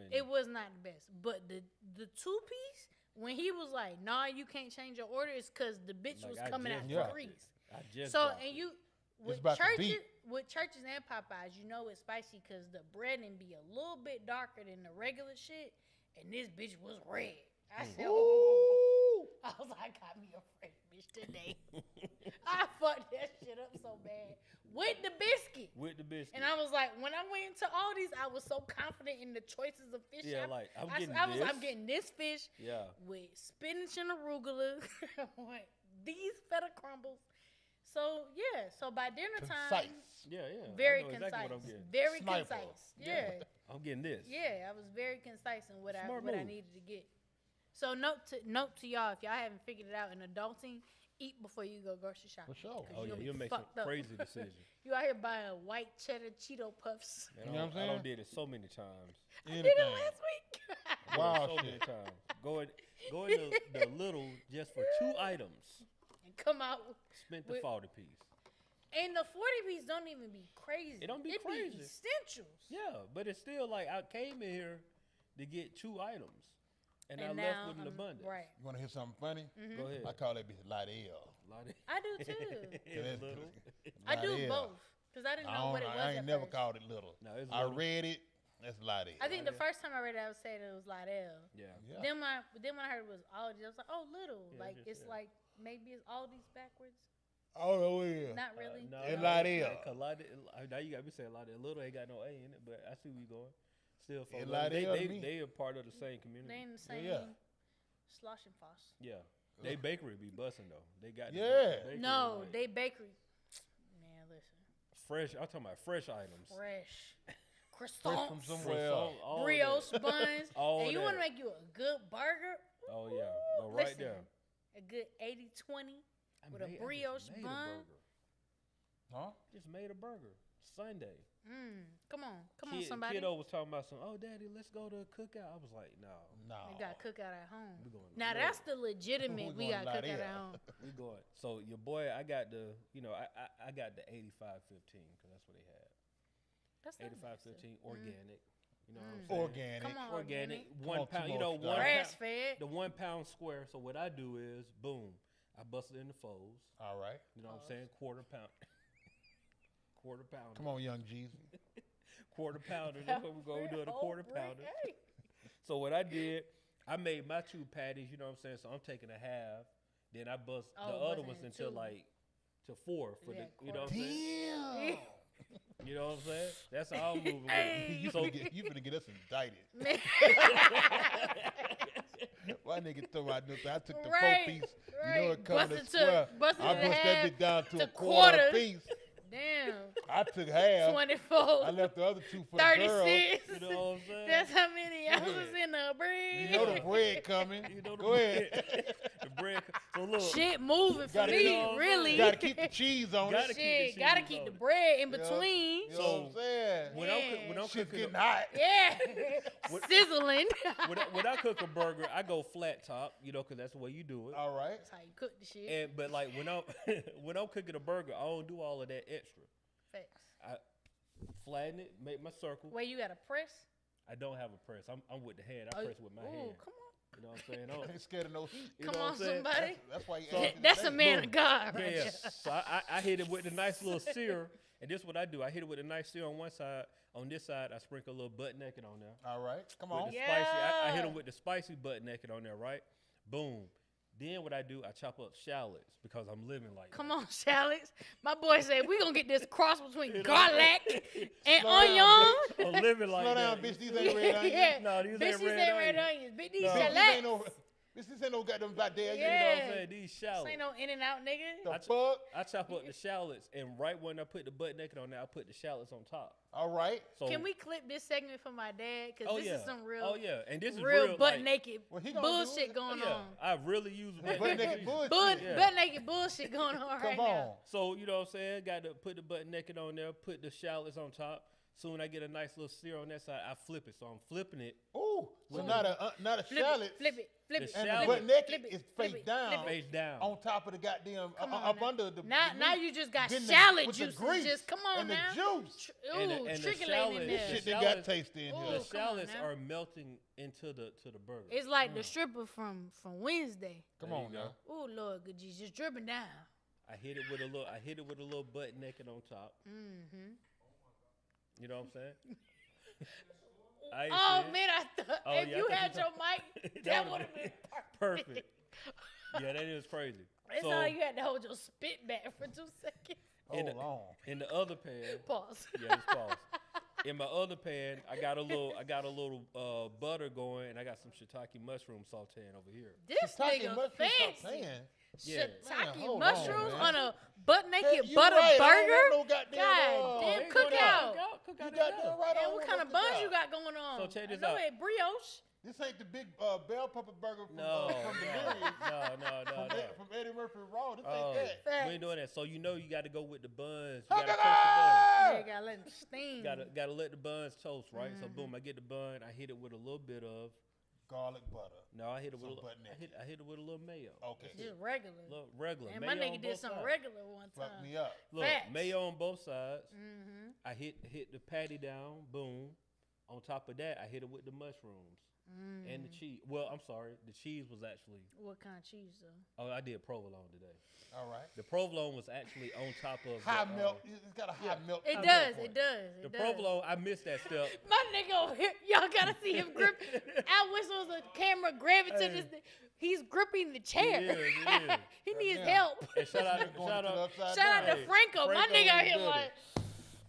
[SPEAKER 3] it was not the best. But the 2-piece, when he was like, nah, you can't change your order, it's because the bitch was coming out the grease. With Church's and Popeyes, you know it's spicy because the breading be a little bit darker than the regular shit, and this bitch was red. I said, I was like, I got me a fresh bitch today. I fucked that shit up so bad. With the biscuit. And I was like, when I went into Aldi's, I was so confident in the choices of fish.
[SPEAKER 2] Yeah, like, I'm
[SPEAKER 3] getting this fish with spinach and arugula, with these feta crumbles. So, so by dinner time, very concise. Exactly very concise. Yeah.
[SPEAKER 2] I'm getting this.
[SPEAKER 3] Yeah, I was very concise in what I needed to get. So note to y'all, if y'all haven't figured it out in adulting, eat before you go grocery shopping.
[SPEAKER 4] For sure.
[SPEAKER 2] Oh yeah, you'll make some crazy decisions.
[SPEAKER 3] You out here buying white cheddar Cheeto Puffs.
[SPEAKER 2] Man,
[SPEAKER 4] You know what I'm saying?
[SPEAKER 2] I done did it so many times.
[SPEAKER 3] I did it last week.
[SPEAKER 4] Wow,
[SPEAKER 2] so many
[SPEAKER 4] shit.
[SPEAKER 2] times. Going to the little just for 2 items.
[SPEAKER 3] And come out.
[SPEAKER 2] Spent the 40 piece.
[SPEAKER 3] And the 40 piece don't even be crazy.
[SPEAKER 2] It don't be crazy.
[SPEAKER 3] Be essentials.
[SPEAKER 2] Yeah, but it's still like I came in here to get 2 items. And I
[SPEAKER 3] now
[SPEAKER 2] left with an abundance.
[SPEAKER 3] Right.
[SPEAKER 4] You want to hear something funny?
[SPEAKER 3] Mm-hmm.
[SPEAKER 2] Go ahead.
[SPEAKER 4] I call that bitch Lydell.
[SPEAKER 3] I do too.
[SPEAKER 2] Little.
[SPEAKER 3] I do
[SPEAKER 4] Lydell.
[SPEAKER 3] both. Because I didn't know what it was.
[SPEAKER 4] I ain't never
[SPEAKER 3] first.
[SPEAKER 4] called it little.
[SPEAKER 2] No, it's
[SPEAKER 4] I
[SPEAKER 2] little.
[SPEAKER 4] read it. That's Lydell.
[SPEAKER 3] I think the first time I read it, I would say that it was Lydell.
[SPEAKER 2] Yeah.
[SPEAKER 4] Yeah.
[SPEAKER 3] Then when I heard it was Aldi, I was like, oh, little.
[SPEAKER 2] Yeah,
[SPEAKER 3] like,
[SPEAKER 2] just,
[SPEAKER 3] it's like, maybe it's Aldi's backwards.
[SPEAKER 4] Oh, no, yeah.
[SPEAKER 3] Not really.
[SPEAKER 2] No,
[SPEAKER 4] It's
[SPEAKER 2] no,
[SPEAKER 4] Lydell.
[SPEAKER 2] Now you got me saying Lydell. Little ain't got no A in it, but I see where you going. Still,
[SPEAKER 4] It
[SPEAKER 2] folks,
[SPEAKER 4] Lydell to me.
[SPEAKER 2] they are part of the same community.
[SPEAKER 3] They in the same
[SPEAKER 4] Yeah.
[SPEAKER 3] slosh and foss.
[SPEAKER 2] Yeah. They bakery be busting though. They got the
[SPEAKER 4] Yeah.
[SPEAKER 2] bakery,
[SPEAKER 3] No,
[SPEAKER 2] like,
[SPEAKER 3] they bakery. Man, listen.
[SPEAKER 2] fresh. I'm talking about fresh items.
[SPEAKER 3] Fresh.
[SPEAKER 4] Fresh from
[SPEAKER 3] Croissants.
[SPEAKER 4] somewhere else.
[SPEAKER 2] All of
[SPEAKER 3] Brioche
[SPEAKER 2] that.
[SPEAKER 3] buns.
[SPEAKER 2] All
[SPEAKER 3] And you
[SPEAKER 2] that.
[SPEAKER 3] want to make you a good burger?
[SPEAKER 2] Oh yeah, go right
[SPEAKER 3] Listen,
[SPEAKER 2] there.
[SPEAKER 3] A good 80-20
[SPEAKER 2] I
[SPEAKER 3] with a
[SPEAKER 2] just
[SPEAKER 3] brioche
[SPEAKER 2] made a
[SPEAKER 3] bun.
[SPEAKER 2] burger.
[SPEAKER 4] Huh?
[SPEAKER 2] Just made a burger Sunday.
[SPEAKER 3] Come on, somebody.
[SPEAKER 2] Kiddo was talking about some. Oh, daddy, let's go to a cookout. I was like, no,
[SPEAKER 4] No.
[SPEAKER 3] We got cookout at home.
[SPEAKER 2] we going. to
[SPEAKER 3] Now
[SPEAKER 2] Little.
[SPEAKER 3] that's the legitimate.
[SPEAKER 4] We
[SPEAKER 3] We
[SPEAKER 4] going
[SPEAKER 3] got
[SPEAKER 4] to
[SPEAKER 3] cookout
[SPEAKER 4] Lydell.
[SPEAKER 3] at home.
[SPEAKER 2] We going. So your boy, I got the. I got the 85-15 because that's what they had.
[SPEAKER 3] That's not bad
[SPEAKER 2] 85-15
[SPEAKER 3] stuff.
[SPEAKER 2] organic. You know what I'm saying?
[SPEAKER 4] Organic.
[SPEAKER 3] Come on,
[SPEAKER 2] Organic.
[SPEAKER 4] Come
[SPEAKER 2] 1
[SPEAKER 4] on,
[SPEAKER 2] pound.
[SPEAKER 4] two
[SPEAKER 2] You know,
[SPEAKER 4] more
[SPEAKER 2] 1
[SPEAKER 4] stars.
[SPEAKER 3] Grass
[SPEAKER 2] pound.
[SPEAKER 3] fed.
[SPEAKER 2] The 1 pound square. So what I do is, boom, I bust it in the folds.
[SPEAKER 4] All right.
[SPEAKER 2] You know what I'm saying? Quarter pound. Quarter pounder.
[SPEAKER 4] Come on, young Jeezy.
[SPEAKER 2] Quarter pounder. That's what we're going to do. A quarter pounder.
[SPEAKER 3] Hey.
[SPEAKER 2] So what I did, I made my 2 patties. You know what I'm saying? So I'm taking a half. Then I bust the other
[SPEAKER 3] busting
[SPEAKER 2] ones
[SPEAKER 3] it
[SPEAKER 2] into
[SPEAKER 3] two.
[SPEAKER 2] like to 4 for
[SPEAKER 3] Yeah,
[SPEAKER 2] the. You know what I'm saying?
[SPEAKER 4] Damn.
[SPEAKER 2] You know what I'm saying? That's how I'm moving.
[SPEAKER 3] Hey.
[SPEAKER 4] You
[SPEAKER 2] So
[SPEAKER 4] finna get us indicted.
[SPEAKER 3] Man.
[SPEAKER 4] Why nigga throw out nothing? I took the
[SPEAKER 3] Right,
[SPEAKER 4] 4 piece.
[SPEAKER 3] right.
[SPEAKER 4] You know it coming in
[SPEAKER 3] Busted to-
[SPEAKER 4] square.
[SPEAKER 3] busted
[SPEAKER 4] I
[SPEAKER 3] it in
[SPEAKER 4] bust
[SPEAKER 3] half
[SPEAKER 4] that bitch down to
[SPEAKER 3] to
[SPEAKER 4] a quarter
[SPEAKER 3] quarters.
[SPEAKER 4] piece.
[SPEAKER 3] Damn.
[SPEAKER 4] I took half.
[SPEAKER 3] 24.
[SPEAKER 4] I left the other 2 for the girl.
[SPEAKER 3] 36.
[SPEAKER 2] you know what I'm saying?
[SPEAKER 3] That's how many ounces in the bread.
[SPEAKER 4] You know the bread coming.
[SPEAKER 2] You know the
[SPEAKER 4] Go
[SPEAKER 2] bread.
[SPEAKER 4] ahead.
[SPEAKER 2] The bread. So look.
[SPEAKER 3] Shit moving for
[SPEAKER 4] Gotta
[SPEAKER 3] me,
[SPEAKER 2] keep-
[SPEAKER 3] really.
[SPEAKER 4] Gotta keep the cheese on
[SPEAKER 2] Gotta
[SPEAKER 4] it.
[SPEAKER 2] keep
[SPEAKER 3] Shit,
[SPEAKER 2] the
[SPEAKER 3] gotta
[SPEAKER 2] cheese
[SPEAKER 3] keep
[SPEAKER 2] on
[SPEAKER 3] the
[SPEAKER 2] it.
[SPEAKER 3] bread in
[SPEAKER 4] Yeah.
[SPEAKER 3] between.
[SPEAKER 4] You know what I'm saying?
[SPEAKER 2] When I'm
[SPEAKER 4] Shit's
[SPEAKER 2] cooking,
[SPEAKER 4] getting hot.
[SPEAKER 3] Yeah. Sizzling.
[SPEAKER 2] when I cook a burger, I go flat top. You know, because that's the way you do it.
[SPEAKER 4] All right.
[SPEAKER 3] That's how you cook the shit.
[SPEAKER 2] But like when I'm when I'm cooking a burger, I don't do all of that extra.
[SPEAKER 3] Facts.
[SPEAKER 2] I flatten it, make my circle.
[SPEAKER 3] Wait, you got a press?
[SPEAKER 2] I don't have a press. I'm with the hand. I press with my
[SPEAKER 3] Ooh,
[SPEAKER 2] hand.
[SPEAKER 3] come on.
[SPEAKER 2] You know what I'm saying? I don't-
[SPEAKER 4] I ain't scared of no heat.
[SPEAKER 2] you
[SPEAKER 3] Come
[SPEAKER 2] know what
[SPEAKER 3] on,
[SPEAKER 2] I'm saying?
[SPEAKER 3] somebody.
[SPEAKER 4] That's why you
[SPEAKER 2] So-
[SPEAKER 4] asked me
[SPEAKER 3] That's a
[SPEAKER 4] today.
[SPEAKER 3] man
[SPEAKER 2] Boom.
[SPEAKER 3] of God right
[SPEAKER 2] Yeah.
[SPEAKER 3] there.
[SPEAKER 2] So I hit it with a nice little sear, and this is what I do. I hit it with a nice sear on one side. On this side, I sprinkle a little butt naked on there.
[SPEAKER 4] All right. Come
[SPEAKER 2] With
[SPEAKER 4] on.
[SPEAKER 2] the spicy, I hit
[SPEAKER 3] Yeah.
[SPEAKER 2] them with the spicy butt naked on there, right? Boom. Then what I do, I chop up shallots because I'm living like
[SPEAKER 3] Come
[SPEAKER 2] that.
[SPEAKER 3] on, shallots. My boy said we gonna get this cross between
[SPEAKER 2] You know?
[SPEAKER 3] garlic and
[SPEAKER 4] Slow down,
[SPEAKER 3] onion.
[SPEAKER 2] I'm living like
[SPEAKER 4] Slow
[SPEAKER 2] that.
[SPEAKER 4] down, bitch. These ain't red onions.
[SPEAKER 3] Yeah.
[SPEAKER 2] No, these
[SPEAKER 3] Bitch,
[SPEAKER 2] ain't
[SPEAKER 3] these
[SPEAKER 2] red
[SPEAKER 3] ain't red
[SPEAKER 2] onions.
[SPEAKER 3] onions. Bitch, these
[SPEAKER 2] No.
[SPEAKER 4] Bitch, this
[SPEAKER 3] shallots.
[SPEAKER 4] ain't no. This ain't no goddamn goddamn.
[SPEAKER 2] You know what
[SPEAKER 3] Yeah.
[SPEAKER 2] I'm saying? These
[SPEAKER 3] This
[SPEAKER 2] shallots.
[SPEAKER 3] ain't no in and out, nigga.
[SPEAKER 4] The fuck?
[SPEAKER 2] I chop up the shallots, and right when I put the butt naked on there, I put the shallots on top.
[SPEAKER 4] All right.
[SPEAKER 2] So
[SPEAKER 3] Can we clip this segment for my dad? Because
[SPEAKER 2] Oh
[SPEAKER 3] this
[SPEAKER 2] yeah.
[SPEAKER 3] is some real,
[SPEAKER 2] Oh yeah. And this is
[SPEAKER 3] real
[SPEAKER 2] real
[SPEAKER 3] butt
[SPEAKER 2] like,
[SPEAKER 3] naked
[SPEAKER 4] Well, he gonna do
[SPEAKER 3] bullshit
[SPEAKER 4] it.
[SPEAKER 3] going
[SPEAKER 2] Yeah,
[SPEAKER 3] on.
[SPEAKER 2] I really use
[SPEAKER 4] Butt naked bullshit.
[SPEAKER 2] Yeah.
[SPEAKER 3] Butt naked bullshit going on right
[SPEAKER 4] Come
[SPEAKER 3] now.
[SPEAKER 4] on.
[SPEAKER 2] So you know what I'm saying? Got to put the butt naked on there, put the shallots on top. Soon I get a nice little sear on that side. I flip it, so I'm flipping it
[SPEAKER 4] Ooh. So
[SPEAKER 3] Ooh.
[SPEAKER 4] not a
[SPEAKER 3] Flip
[SPEAKER 4] shallot.
[SPEAKER 3] it, flip it, flip
[SPEAKER 2] The
[SPEAKER 3] it,
[SPEAKER 4] And
[SPEAKER 2] shallot.
[SPEAKER 4] the
[SPEAKER 3] flip
[SPEAKER 4] butt
[SPEAKER 3] it,
[SPEAKER 4] naked
[SPEAKER 3] flip it,
[SPEAKER 4] is
[SPEAKER 3] flip
[SPEAKER 4] face
[SPEAKER 3] it,
[SPEAKER 4] down.
[SPEAKER 3] flip it.
[SPEAKER 2] face down.
[SPEAKER 4] On top of the goddamn
[SPEAKER 3] Come on
[SPEAKER 4] up
[SPEAKER 3] now.
[SPEAKER 4] under the.
[SPEAKER 3] Now you just got
[SPEAKER 4] getting
[SPEAKER 3] shallot
[SPEAKER 4] with the
[SPEAKER 3] juices.
[SPEAKER 4] grease
[SPEAKER 3] Just come on
[SPEAKER 4] and
[SPEAKER 3] now.
[SPEAKER 4] the juice.
[SPEAKER 3] Ooh,
[SPEAKER 2] And the
[SPEAKER 3] trickling
[SPEAKER 2] shallot-
[SPEAKER 3] in
[SPEAKER 2] the
[SPEAKER 3] there.
[SPEAKER 4] Shit, they
[SPEAKER 2] shallots-
[SPEAKER 4] got taste in
[SPEAKER 3] Ooh.
[SPEAKER 4] here.
[SPEAKER 2] The
[SPEAKER 3] come on
[SPEAKER 2] shallots
[SPEAKER 3] now.
[SPEAKER 2] are melting into the burger.
[SPEAKER 3] It's like the stripper from Wednesday.
[SPEAKER 4] Come
[SPEAKER 2] There you
[SPEAKER 4] on
[SPEAKER 2] go.
[SPEAKER 4] now.
[SPEAKER 3] Oh Lord, good Jesus, just dripping down.
[SPEAKER 2] I hit it with a little butt naked on top.
[SPEAKER 3] Mm-hmm.
[SPEAKER 2] You know what I'm saying? I ain't
[SPEAKER 3] Oh
[SPEAKER 2] see it.
[SPEAKER 3] man, I thought
[SPEAKER 2] Oh,
[SPEAKER 3] if
[SPEAKER 2] yeah, I
[SPEAKER 3] you
[SPEAKER 2] thought
[SPEAKER 3] had
[SPEAKER 2] you
[SPEAKER 3] your mic, that
[SPEAKER 2] would've
[SPEAKER 3] would have
[SPEAKER 2] been
[SPEAKER 3] been
[SPEAKER 2] perfect. Yeah, that is crazy.
[SPEAKER 3] It's
[SPEAKER 2] So
[SPEAKER 3] all you had to hold your spit back for 2 seconds.
[SPEAKER 2] In
[SPEAKER 4] Hold
[SPEAKER 2] the-
[SPEAKER 4] on.
[SPEAKER 2] in the other pan,
[SPEAKER 3] Pause.
[SPEAKER 2] yeah, it's pause. In my other pan, I got a little butter going, and I got some shiitake mushroom sauteing over here.
[SPEAKER 3] This
[SPEAKER 4] Shiitake
[SPEAKER 3] nigga
[SPEAKER 4] mushroom
[SPEAKER 3] fancy.
[SPEAKER 4] sauteing.
[SPEAKER 2] Yeah.
[SPEAKER 3] Shiitake
[SPEAKER 4] Man, hold
[SPEAKER 3] mushrooms
[SPEAKER 4] on,
[SPEAKER 3] on
[SPEAKER 4] man.
[SPEAKER 3] a butt naked
[SPEAKER 4] Hey, you
[SPEAKER 3] butter
[SPEAKER 4] right, I don't
[SPEAKER 3] burger.
[SPEAKER 4] want no goddamn,
[SPEAKER 3] God damn,
[SPEAKER 2] Ain't
[SPEAKER 3] cook
[SPEAKER 2] no
[SPEAKER 3] out.
[SPEAKER 2] doubt. Cook
[SPEAKER 4] You
[SPEAKER 2] out
[SPEAKER 4] got
[SPEAKER 2] that
[SPEAKER 4] that
[SPEAKER 2] up.
[SPEAKER 4] right
[SPEAKER 3] Man,
[SPEAKER 4] on.
[SPEAKER 3] what kind of buns you got going on?
[SPEAKER 2] So check this
[SPEAKER 3] I know
[SPEAKER 2] out.
[SPEAKER 3] it brioche.
[SPEAKER 4] This ain't the big bell pepper burger from Delirious.
[SPEAKER 2] No.
[SPEAKER 4] From Eddie Murphy Raw. This ain't that.
[SPEAKER 2] We ain't doing that. So you know you got to go with the buns. You got to toast the buns.
[SPEAKER 3] Yeah, you gotta let them steam.
[SPEAKER 2] Got to let the buns toast, right? So boom, I get the bun. I hit it with a little bit of
[SPEAKER 4] garlic butter.
[SPEAKER 2] No, I hit it with I hit it with a little mayo.
[SPEAKER 4] Okay.
[SPEAKER 3] Just regular.
[SPEAKER 2] Regular.
[SPEAKER 3] And my nigga did some regular one time.
[SPEAKER 4] Fuck me up.
[SPEAKER 2] Look, mayo on both sides. I hit the patty down. Boom. On top of that, I hit it with the mushrooms. And the cheese. Well, I'm sorry. The cheese was actually.
[SPEAKER 3] What kind of cheese, though?
[SPEAKER 2] Oh, I did provolone today.
[SPEAKER 4] All right.
[SPEAKER 2] The provolone was actually on top of
[SPEAKER 4] high milk. It's got a high milk.
[SPEAKER 3] It does.
[SPEAKER 2] The provolone, I missed that step.
[SPEAKER 3] My nigga over here, y'all gotta see him grip. I wish there was a camera grabbing to this thing. He's gripping the chair. He needs help.
[SPEAKER 2] And shout out
[SPEAKER 3] to Franco. My nigga out here like.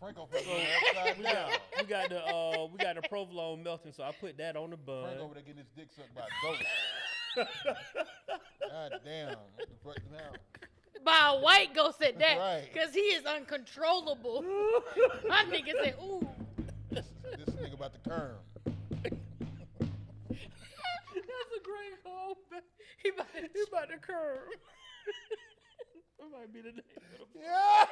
[SPEAKER 4] Franco upside down.
[SPEAKER 2] We got the provolone melting, so I put that on the bun.
[SPEAKER 4] Franco over there getting his dick sucked by a goat. God damn. What the fuck now?
[SPEAKER 3] By a white ghost at that.
[SPEAKER 4] Right.
[SPEAKER 3] Because he is uncontrollable. My nigga said, ooh.
[SPEAKER 4] This nigga about to curm.
[SPEAKER 2] That's a great call. He about to curm. That might be the name of the
[SPEAKER 4] Yeah.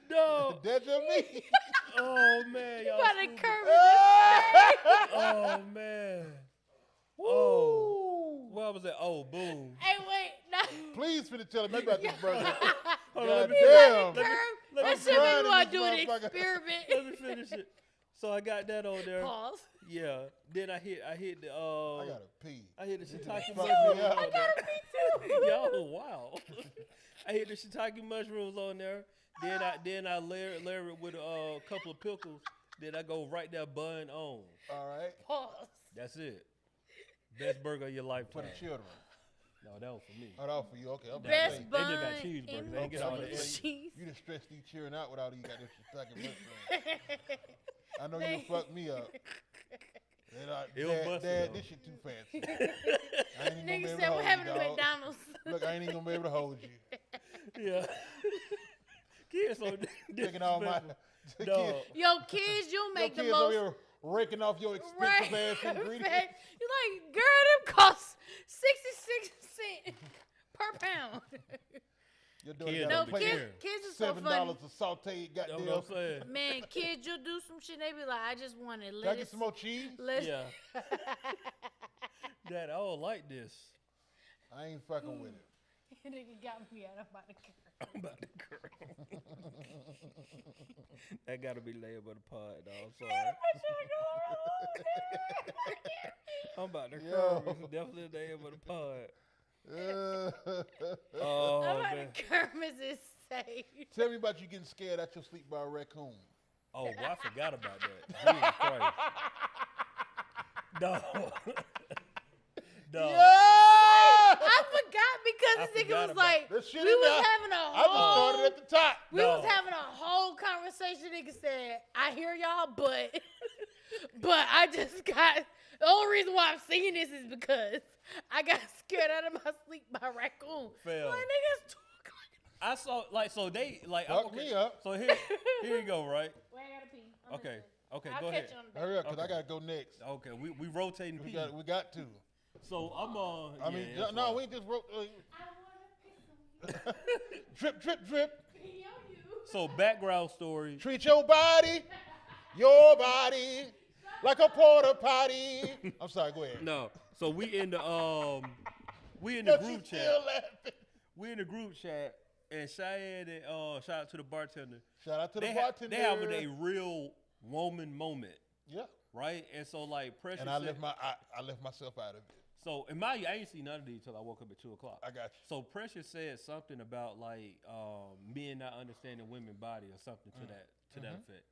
[SPEAKER 2] No.
[SPEAKER 4] That's me.
[SPEAKER 2] Oh man, y'all. Oh man. Oh. What was that? Oh, boom.
[SPEAKER 3] Hey, wait. No.
[SPEAKER 4] Please finna tell me about this burger.
[SPEAKER 2] Hold on,
[SPEAKER 4] damn.
[SPEAKER 3] That shit made me want to do an experiment.
[SPEAKER 2] Let me finish it. So I got that on there.
[SPEAKER 3] Pause.
[SPEAKER 2] Yeah. Then I hit the
[SPEAKER 4] I gotta pee.
[SPEAKER 2] I hit the shiitake
[SPEAKER 3] I
[SPEAKER 2] mushrooms.
[SPEAKER 3] gotta pee too.
[SPEAKER 2] Yo, wow. I hit the shiitake mushrooms on there. Then I layer it with a couple of pickles. Then I go right there bun on.
[SPEAKER 4] All right.
[SPEAKER 3] Pause.
[SPEAKER 2] That's it. Best burger of your life
[SPEAKER 4] For the children.
[SPEAKER 2] No, that was for me.
[SPEAKER 4] Oh, that was for you. Okay.
[SPEAKER 3] Best bun.
[SPEAKER 2] They just got cheeseburgers. They get all that.
[SPEAKER 3] Cheese.
[SPEAKER 4] You done stressed these cheering out without you got this shiitake mushroom. I know you fucked me up. Dad, this shit too fancy. I ain't even gonna be
[SPEAKER 3] Nigga
[SPEAKER 4] able
[SPEAKER 3] said,
[SPEAKER 4] to
[SPEAKER 3] what
[SPEAKER 4] hold
[SPEAKER 3] happened
[SPEAKER 4] you,
[SPEAKER 3] to
[SPEAKER 4] dog.
[SPEAKER 3] McDonald's?
[SPEAKER 4] Look, I ain't even gonna be able to hold you.
[SPEAKER 2] Yeah. Kids so
[SPEAKER 4] Taking all my
[SPEAKER 2] no.
[SPEAKER 3] Yo, kids, you make the
[SPEAKER 4] kids
[SPEAKER 3] most.
[SPEAKER 4] over here raking off your expensive ass ingredients.
[SPEAKER 3] You like, girl, them cost 66 cents per pound.
[SPEAKER 4] You're doing
[SPEAKER 2] Kids
[SPEAKER 3] No,
[SPEAKER 2] don't be caring.
[SPEAKER 3] kids is so
[SPEAKER 4] $7
[SPEAKER 3] funny.
[SPEAKER 4] of sauteed
[SPEAKER 2] That's
[SPEAKER 4] goddamn.
[SPEAKER 2] what I'm saying.
[SPEAKER 3] Man, kids, you'll do some shit. They be like, I just wanted
[SPEAKER 4] Can I
[SPEAKER 3] lettuce.
[SPEAKER 4] get some more cheese?
[SPEAKER 3] Lettuce.
[SPEAKER 2] Yeah. Dad, I don't like this.
[SPEAKER 4] I ain't fucking with it.
[SPEAKER 3] Nigga got me out. I'm about to curl.
[SPEAKER 2] I'm about to curl. That gotta be laid by the pod, dog. I'm sorry. I'm about to curl. It's definitely laid by the pod. Oh,
[SPEAKER 3] I'm about
[SPEAKER 2] man.
[SPEAKER 3] to Kermit is safe.
[SPEAKER 4] Tell me about you getting scared out your sleep by a raccoon.
[SPEAKER 2] Oh, well, I forgot about that. Jesus Christ. Dog. Dog.
[SPEAKER 3] I forgot because this nigga was like, we was having a
[SPEAKER 4] I just started
[SPEAKER 3] whole,
[SPEAKER 4] at the top.
[SPEAKER 3] we was having a whole conversation. Nigga said, I hear y'all, but I just got, the only reason why I'm saying this is because I got scared out of my sleep by a raccoon.
[SPEAKER 2] Fell.
[SPEAKER 3] Like, niggas talking.
[SPEAKER 2] I saw, like, so they, like,
[SPEAKER 4] Fuck me up.
[SPEAKER 2] So here you go, right?
[SPEAKER 3] Wait, I gotta pee.
[SPEAKER 2] Okay,
[SPEAKER 3] I'll
[SPEAKER 2] go
[SPEAKER 3] catch
[SPEAKER 2] ahead.
[SPEAKER 3] you on the
[SPEAKER 4] Hurry up, because
[SPEAKER 2] Okay.
[SPEAKER 4] I got to go next.
[SPEAKER 2] Okay, we rotating
[SPEAKER 4] We
[SPEAKER 2] pee.
[SPEAKER 4] got to.
[SPEAKER 2] So I'm
[SPEAKER 4] I mean,
[SPEAKER 2] yeah, that's
[SPEAKER 4] no,
[SPEAKER 2] fine.
[SPEAKER 4] we ain't just wrote.
[SPEAKER 3] I wanna piss on you.
[SPEAKER 4] Drip, drip, drip.
[SPEAKER 3] Pee on you.
[SPEAKER 2] So background story.
[SPEAKER 4] Treat your body like a porta potty. I'm sorry, go ahead.
[SPEAKER 2] No. So we in the
[SPEAKER 4] No,
[SPEAKER 2] group
[SPEAKER 4] she's
[SPEAKER 2] chat.
[SPEAKER 4] still laughing.
[SPEAKER 2] We in the group chat, and Cheyenne and shout out to the bartender.
[SPEAKER 4] Shout out to the
[SPEAKER 2] They
[SPEAKER 4] bartender.
[SPEAKER 2] they having a real woman moment,
[SPEAKER 4] Yeah.
[SPEAKER 2] right? And so like Precious.
[SPEAKER 4] And I
[SPEAKER 2] said-
[SPEAKER 4] left myself out of it.
[SPEAKER 2] So in my, I ain't seen none of these till I woke up at 2:00.
[SPEAKER 4] I got you.
[SPEAKER 2] So Precious said something about like men not understanding women's body or something to that effect,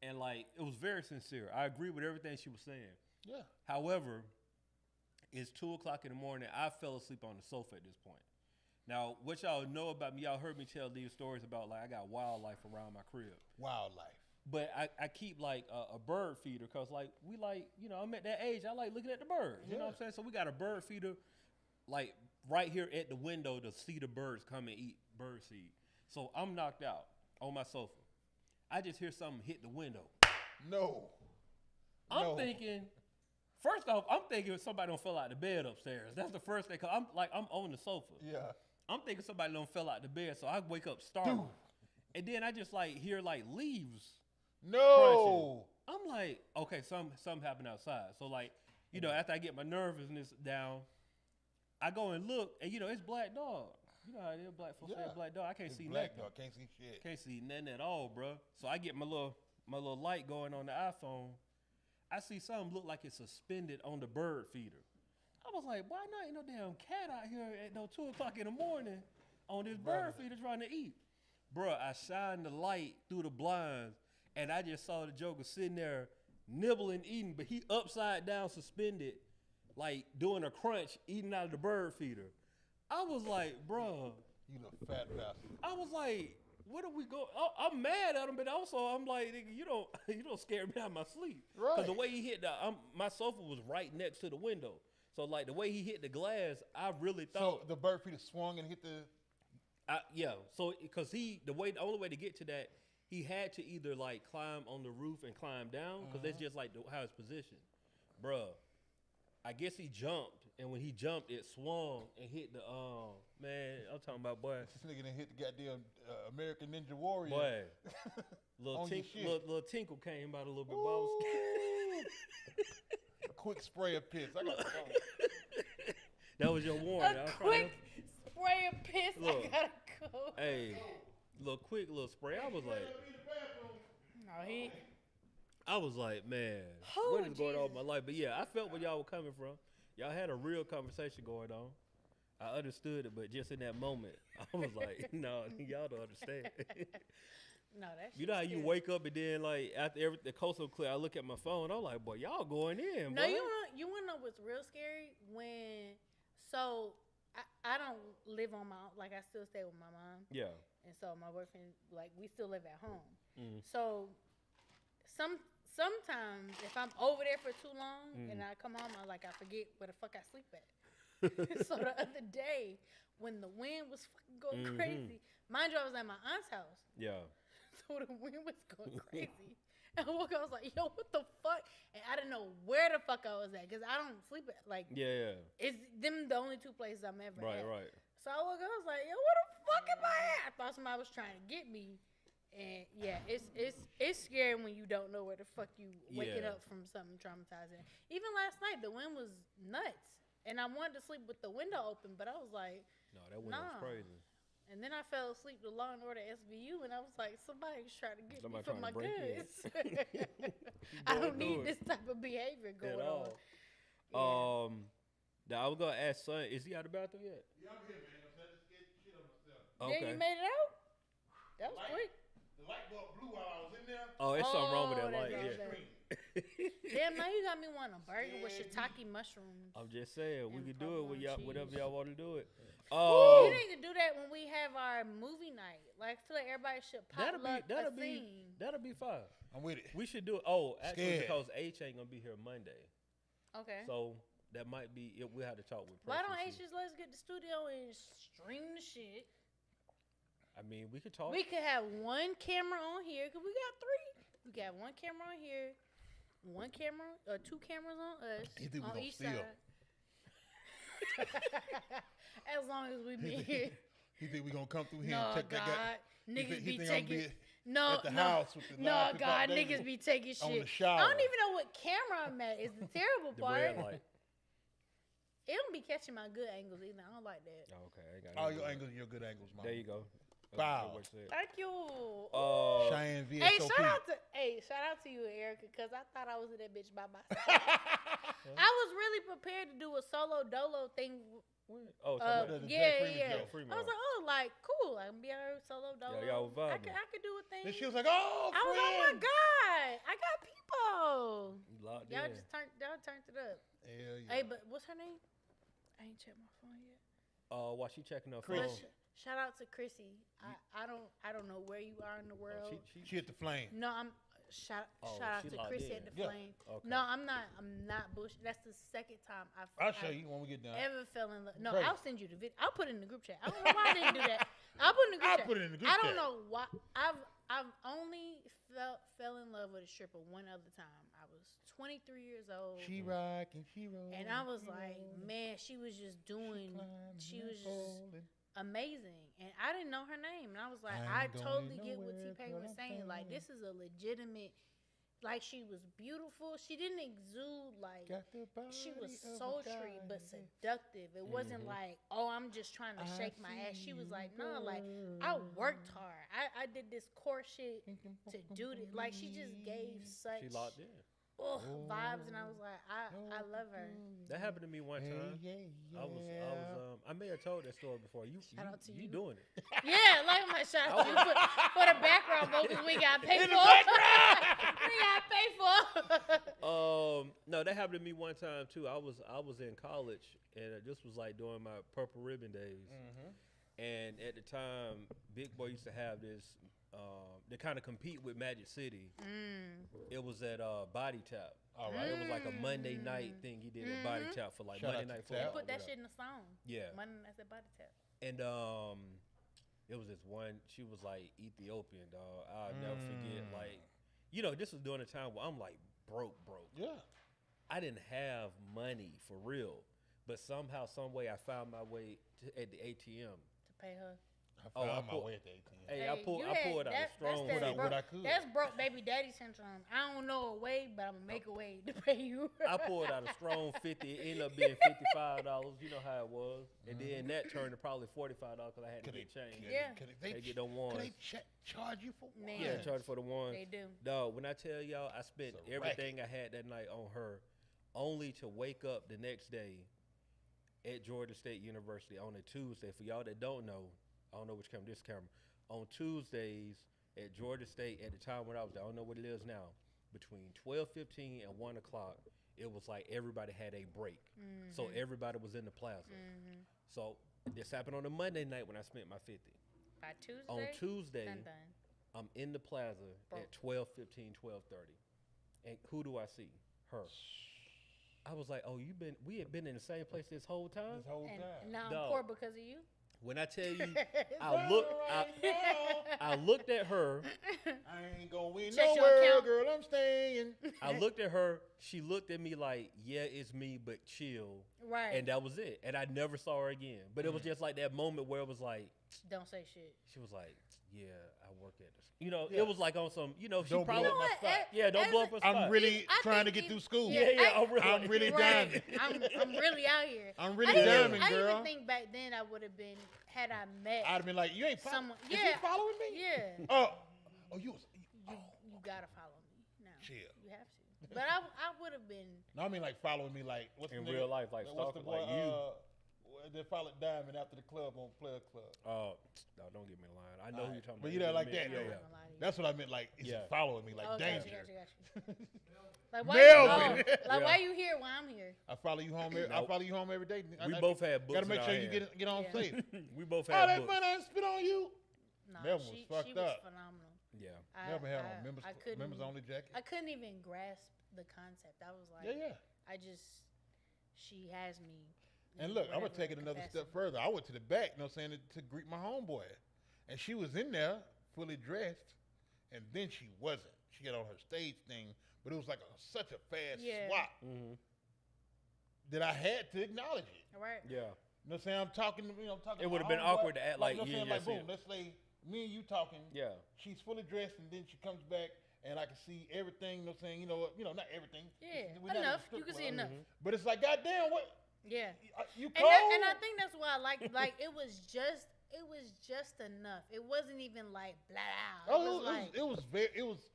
[SPEAKER 2] and like it was very sincere. I agree with everything she was saying.
[SPEAKER 4] Yeah.
[SPEAKER 2] However, it's 2:00 in the morning. I fell asleep on the sofa at this point. Now, what y'all know about me, y'all heard me tell these stories about like I got wildlife around my crib.
[SPEAKER 4] Wildlife.
[SPEAKER 2] But I keep like a bird feeder because like we like, you know, I'm at that age, I like looking at the birds. You know what I'm saying? So we got a bird feeder like right here at the window to see the birds come and eat bird seed. So I'm knocked out on my sofa. I just hear something hit the window.
[SPEAKER 4] No.
[SPEAKER 2] I'm thinking, first off, somebody don't fell out the bed upstairs. That's the first thing. Cause I'm on the sofa.
[SPEAKER 4] Yeah.
[SPEAKER 2] I'm thinking somebody don't fell out the bed, so I wake up startled. And then I just like hear like leaves.
[SPEAKER 4] No.
[SPEAKER 2] Crunching. I'm like, okay, something happened outside. So like, you know, after I get my nervousness down, I go and look, and you know, it's black dog. You know how it is, black folks say black dog. I can't see
[SPEAKER 4] black
[SPEAKER 2] nothing.
[SPEAKER 4] Dog, can't see shit.
[SPEAKER 2] Can't see nothing at all, bro. So I get my little light going on the iPhone. I see something look like it's suspended on the bird feeder. I was like, why not? Ain't no damn cat out here at 2:00 in the morning on this bird feeder trying to eat. Bro, I shined the light through the blinds, and I just saw the Joker sitting there nibbling, eating, but he upside down suspended, like doing a crunch, eating out of the bird feeder. I was like, bro.
[SPEAKER 4] You little fat bastard.
[SPEAKER 2] I was like, where do we go? I'm mad at him, but also I'm like, nigga, you don't scare me out of my sleep.
[SPEAKER 4] Right.
[SPEAKER 2] Because the way he hit my sofa was right next to the window. So like the way he hit the glass, I really thought.
[SPEAKER 4] So the bird feeder swung and hit the.
[SPEAKER 2] Yeah. So because the only way to get to that, he had to either like climb on the roof and climb down, because that's just like how it's positioned. Bruh, I guess he jumped, and when he jumped, it swung and hit the man. I'm talking about, boy.
[SPEAKER 4] This nigga done hit the goddamn American Ninja Warrior.
[SPEAKER 2] Boy, little tinkle came out a little bit. But I was
[SPEAKER 4] a quick spray of piss. I got to go.
[SPEAKER 2] That was your warning.
[SPEAKER 3] A quick spray of piss.
[SPEAKER 2] Look,
[SPEAKER 3] I gotta go.
[SPEAKER 2] Hey, little spray. I was like,
[SPEAKER 3] no,
[SPEAKER 2] I was like, man,
[SPEAKER 3] Oh,
[SPEAKER 2] what is going on
[SPEAKER 3] Jesus.
[SPEAKER 2] in my life? But yeah, I felt where y'all were coming from. Y'all had a real conversation going on. I understood it, but just in that moment, I was like, no, y'all don't understand.
[SPEAKER 3] No, that's
[SPEAKER 2] You know how you wake up and then like after the coastal clear, I look at my phone. I'm like, boy, y'all going in.
[SPEAKER 3] No,
[SPEAKER 2] boy.
[SPEAKER 3] you wanna know what's real scary? I don't live on my own. Like, I still stay with my mom.
[SPEAKER 2] Yeah.
[SPEAKER 3] And so my boyfriend, like, we still live at home.
[SPEAKER 2] Mm.
[SPEAKER 3] So sometimes if I'm over there for too long and I come home, I forget where the fuck I sleep at. So the other day when the wind was fucking going crazy, mind you, I was at my aunt's house.
[SPEAKER 2] Yeah.
[SPEAKER 3] So the wind was going crazy. And I woke up, I was like, yo, what the fuck? And I didn't know where the fuck I was at, because I don't sleep at, like,
[SPEAKER 2] Yeah.
[SPEAKER 3] it's them the only two places I'm ever at.
[SPEAKER 2] Right.
[SPEAKER 3] So I woke up, I was like, yo, where the fuck am I at? I thought somebody was trying to get me. And yeah, it's scary when you don't know where the fuck you waking up from something traumatizing. Even last night, the wind was nuts. And I wanted to sleep with the window open, but I was like,
[SPEAKER 2] No, that wind was crazy.
[SPEAKER 3] And then I fell asleep to Law and Order SVU, and I was like, somebody's trying to get me for
[SPEAKER 2] Somebody
[SPEAKER 3] my
[SPEAKER 2] trying to break in.
[SPEAKER 3] goods. I don't need this type of behavior going on.
[SPEAKER 2] Now I was gonna ask son, is he out of the bathroom yet?
[SPEAKER 4] Yeah, I'm here, man. I'm just getting shit on myself.
[SPEAKER 2] Okay.
[SPEAKER 3] Then you made it out? That was quick.
[SPEAKER 4] The light bulb blew while I was in there.
[SPEAKER 2] Oh, it's something wrong with that
[SPEAKER 3] that's
[SPEAKER 2] light.
[SPEAKER 3] all
[SPEAKER 2] Yeah.
[SPEAKER 3] that. Damn, now you got me wanting a burger with shiitake mushrooms.
[SPEAKER 2] I'm just saying, we
[SPEAKER 3] And
[SPEAKER 2] could do it with y'all,
[SPEAKER 3] provolone
[SPEAKER 2] whatever
[SPEAKER 3] cheese.
[SPEAKER 2] y'all want to do it.
[SPEAKER 3] We need to do that when we have our movie night. Like, I feel like everybody should pop
[SPEAKER 2] that'll be fine.
[SPEAKER 4] I'm with it.
[SPEAKER 2] We should do it. Oh, actually,
[SPEAKER 4] Scared.
[SPEAKER 2] because H ain't gonna be here Monday,
[SPEAKER 3] Okay.
[SPEAKER 2] so that might be. We'll have to talk with.
[SPEAKER 3] Why don't
[SPEAKER 2] Precious.
[SPEAKER 3] H just let us get the studio and stream the shit?
[SPEAKER 2] I mean, we could talk.
[SPEAKER 3] We could have one camera on here, because we got 3. We got one camera on here, one camera, or 2 cameras on us,
[SPEAKER 4] You think we
[SPEAKER 3] on
[SPEAKER 4] gonna
[SPEAKER 3] each
[SPEAKER 4] steal?
[SPEAKER 3] side. As long as we be here.
[SPEAKER 4] You think we gonna come through here
[SPEAKER 3] No,
[SPEAKER 4] and check that guy?
[SPEAKER 3] God. Niggas
[SPEAKER 4] He
[SPEAKER 3] be
[SPEAKER 4] think I'm
[SPEAKER 3] taking...
[SPEAKER 4] be
[SPEAKER 3] No,
[SPEAKER 4] at the
[SPEAKER 3] no.
[SPEAKER 4] house with the
[SPEAKER 3] No,
[SPEAKER 4] live
[SPEAKER 3] God,
[SPEAKER 4] hip-hop daily
[SPEAKER 3] niggas be taking
[SPEAKER 4] on
[SPEAKER 3] shit.
[SPEAKER 4] the shower.
[SPEAKER 3] I don't even know what camera I'm at. Is the terrible
[SPEAKER 2] the
[SPEAKER 3] part.
[SPEAKER 2] red light.
[SPEAKER 3] It don't be catching my good angles either. I don't like that.
[SPEAKER 2] Oh, okay, I got
[SPEAKER 4] All
[SPEAKER 2] it.
[SPEAKER 4] your angles, your good angles, man.
[SPEAKER 2] There you go.
[SPEAKER 4] Bow.
[SPEAKER 3] Thank you.
[SPEAKER 4] Cheyenne VSOP.
[SPEAKER 3] Hey, shout out to you, Erica, because I thought I was in that bitch by myself. I was really prepared to do a solo dolo thing.
[SPEAKER 2] Oh,
[SPEAKER 4] the
[SPEAKER 3] Yeah.
[SPEAKER 4] Jack
[SPEAKER 2] Freeman
[SPEAKER 3] I was like, oh, like, cool. I can be out solo dolo.
[SPEAKER 2] Yeah, y'all was
[SPEAKER 3] I
[SPEAKER 2] vibing.
[SPEAKER 3] could do a thing.
[SPEAKER 4] And she was like, "Oh,
[SPEAKER 3] I was, oh my
[SPEAKER 4] friend."
[SPEAKER 3] God, I got people.
[SPEAKER 2] Locked
[SPEAKER 3] Y'all
[SPEAKER 2] in.
[SPEAKER 3] just turned it up.
[SPEAKER 4] Hell yeah.
[SPEAKER 3] Hey, but what's her name? I ain't checked my phone yet.
[SPEAKER 2] While she checking her
[SPEAKER 4] Chris.
[SPEAKER 2] phone.
[SPEAKER 3] Shout out to Chrissy. I don't know where you are in the world.
[SPEAKER 2] She
[SPEAKER 4] She hit the flame.
[SPEAKER 3] No, I'm shout out to Chrissy at the Flame. Okay. No, I'm not bullshit. That's the second time
[SPEAKER 4] I'll show you when we get done.
[SPEAKER 3] Ever fell in love? No, I'll send you the video. I'll put it in the group chat. I don't know why I didn't do that. I'll put it in the group chat. I don't know why. I've only fell in love with a stripper one other time. I was 23 years old.
[SPEAKER 4] She rock and she roll.
[SPEAKER 3] And I was like, man, she was just amazing. And I didn't know her name. And I was like, I totally get what T-Pain was saying. Like, this is a legitimate, like, she was beautiful. She didn't exude like, she was sultry but seductive. It wasn't like, oh, I'm just trying to shake my ass. She was like, no, like, I worked hard. I did this core shit to do this. Like, she just gave such.
[SPEAKER 2] She locked in.
[SPEAKER 3] Vibes, and I was like, I love her.
[SPEAKER 2] That happened to me one time. I may have told that story before. You doing it?
[SPEAKER 3] Yeah, like my shout out to you for the background vocals we got paid for. We got paid for.
[SPEAKER 2] No, that happened to me one time too. I was in college, and this was like during my Purple Ribbon days. And at the time, Big Boy used to have this. They kind of compete with Magic City. It was at Body Tap. All right. It was like a Monday night thing he did at Body Tap for like Monday Night Football.
[SPEAKER 3] He put that shit in the song.
[SPEAKER 2] Yeah.
[SPEAKER 3] Monday Night at Body Tap.
[SPEAKER 2] And it was this one. She was like Ethiopian, dog. I'll never forget. Like, this was during a time where I'm like broke.
[SPEAKER 4] Yeah.
[SPEAKER 2] I didn't have money for real, but somehow, some way, I found my way at the ATM
[SPEAKER 3] to pay her.
[SPEAKER 4] I found my way at the ATM.
[SPEAKER 2] Hey, I pulled out a strong
[SPEAKER 4] what I could.
[SPEAKER 3] That's broke baby daddy syndrome. I don't know a way, but I'm going to make a way to pay you.
[SPEAKER 2] I pulled out a strong 50. It ended up being $55. You know how it was. And then that turned to probably $45 because I had to get change.
[SPEAKER 3] Could
[SPEAKER 2] they get them ones.
[SPEAKER 4] Could they charge you for ones?
[SPEAKER 2] Yeah, charge for the ones.
[SPEAKER 3] They do.
[SPEAKER 2] Dog, when I tell y'all, I spent everything I had that night on her, only to wake up the next day at Georgia State University on a Tuesday. For y'all that don't know, I don't know which camera, this camera. On Tuesdays at Georgia State, at the time when I was there, I don't know what it is now, between 12:15 and 1 o'clock, it was like everybody had a break. So everybody was in the plaza. So this happened on a Monday night when I spent my 50.
[SPEAKER 3] By Tuesday?
[SPEAKER 2] On Tuesday, I'm in the plaza at 12:15, 12:30. And who do I see? Her. I was like, oh, we had been in the same place this whole time?
[SPEAKER 3] And now I'm poor because of you?
[SPEAKER 2] When I tell you, I looked at her.
[SPEAKER 4] I ain't gonna win nowhere, girl. I'm staying.
[SPEAKER 2] I looked at her. She looked at me like, yeah, it's me, but chill.
[SPEAKER 3] Right.
[SPEAKER 2] And that was it. And I never saw her again. But it was just like that moment where it was like,
[SPEAKER 3] don't say shit.
[SPEAKER 2] She was like, yeah, I work at this. It was like on some, she probably.
[SPEAKER 4] Don't blow up my spot.
[SPEAKER 2] Yeah, don't blow up her spot.
[SPEAKER 4] I'm really trying to get through school.
[SPEAKER 2] Yeah,
[SPEAKER 4] I'm really diamond.
[SPEAKER 3] I'm really out here.
[SPEAKER 4] I'm really diamond, girl.
[SPEAKER 3] I even think back then I would have been, had I met.
[SPEAKER 4] I'd have been like, you ain't
[SPEAKER 3] someone.
[SPEAKER 4] Is you following me?
[SPEAKER 3] Yeah.
[SPEAKER 4] Oh, you
[SPEAKER 3] gotta follow me now.
[SPEAKER 4] Chill.
[SPEAKER 3] You have to. But I would have been.
[SPEAKER 4] No, I mean like following me, like what's
[SPEAKER 2] in real life, like stalking, like you.
[SPEAKER 4] They followed Diamond after the club on Player Club.
[SPEAKER 2] Oh, no, don't get me in line. I know who you're talking about.
[SPEAKER 4] But you know, like that.
[SPEAKER 3] Yeah.
[SPEAKER 4] That's what I meant. Like, is following me, like danger.
[SPEAKER 3] Gotcha. Like why
[SPEAKER 4] Melvin.
[SPEAKER 3] Why you here while I'm here?
[SPEAKER 4] I follow you home. I follow you home every day.
[SPEAKER 2] We both have books.
[SPEAKER 4] Gotta make sure you get on safe.
[SPEAKER 2] We both have books.
[SPEAKER 4] Oh, that fun I spit on you.
[SPEAKER 3] No,
[SPEAKER 4] Melvin was fucked
[SPEAKER 3] she
[SPEAKER 4] up.
[SPEAKER 3] was phenomenal.
[SPEAKER 2] Yeah.
[SPEAKER 4] Melvin had on members only jacket.
[SPEAKER 3] I couldn't even grasp the concept. I was like, she has me.
[SPEAKER 4] And look, I'm going to take it another step further. I went to the back, to greet my homeboy. And she was in there, fully dressed, and then she wasn't. She got on her stage thing, but it was like such a fast swap that I had to acknowledge it.
[SPEAKER 3] Right.
[SPEAKER 2] Yeah.
[SPEAKER 4] You know what I'm saying? I'm talking
[SPEAKER 2] it would have been awkward to act like
[SPEAKER 4] you know what I'm saying? Like, boom, let's say me and you talking.
[SPEAKER 2] Yeah.
[SPEAKER 4] She's fully dressed, and then she comes back, and I can see everything, you know what I'm saying? Not everything.
[SPEAKER 3] Yeah, enough. You can see enough.
[SPEAKER 4] But it's like, goddamn, what?
[SPEAKER 3] Yeah,
[SPEAKER 4] you cold?
[SPEAKER 3] And I think that's why I like it was just enough. It wasn't even like blah.
[SPEAKER 4] It was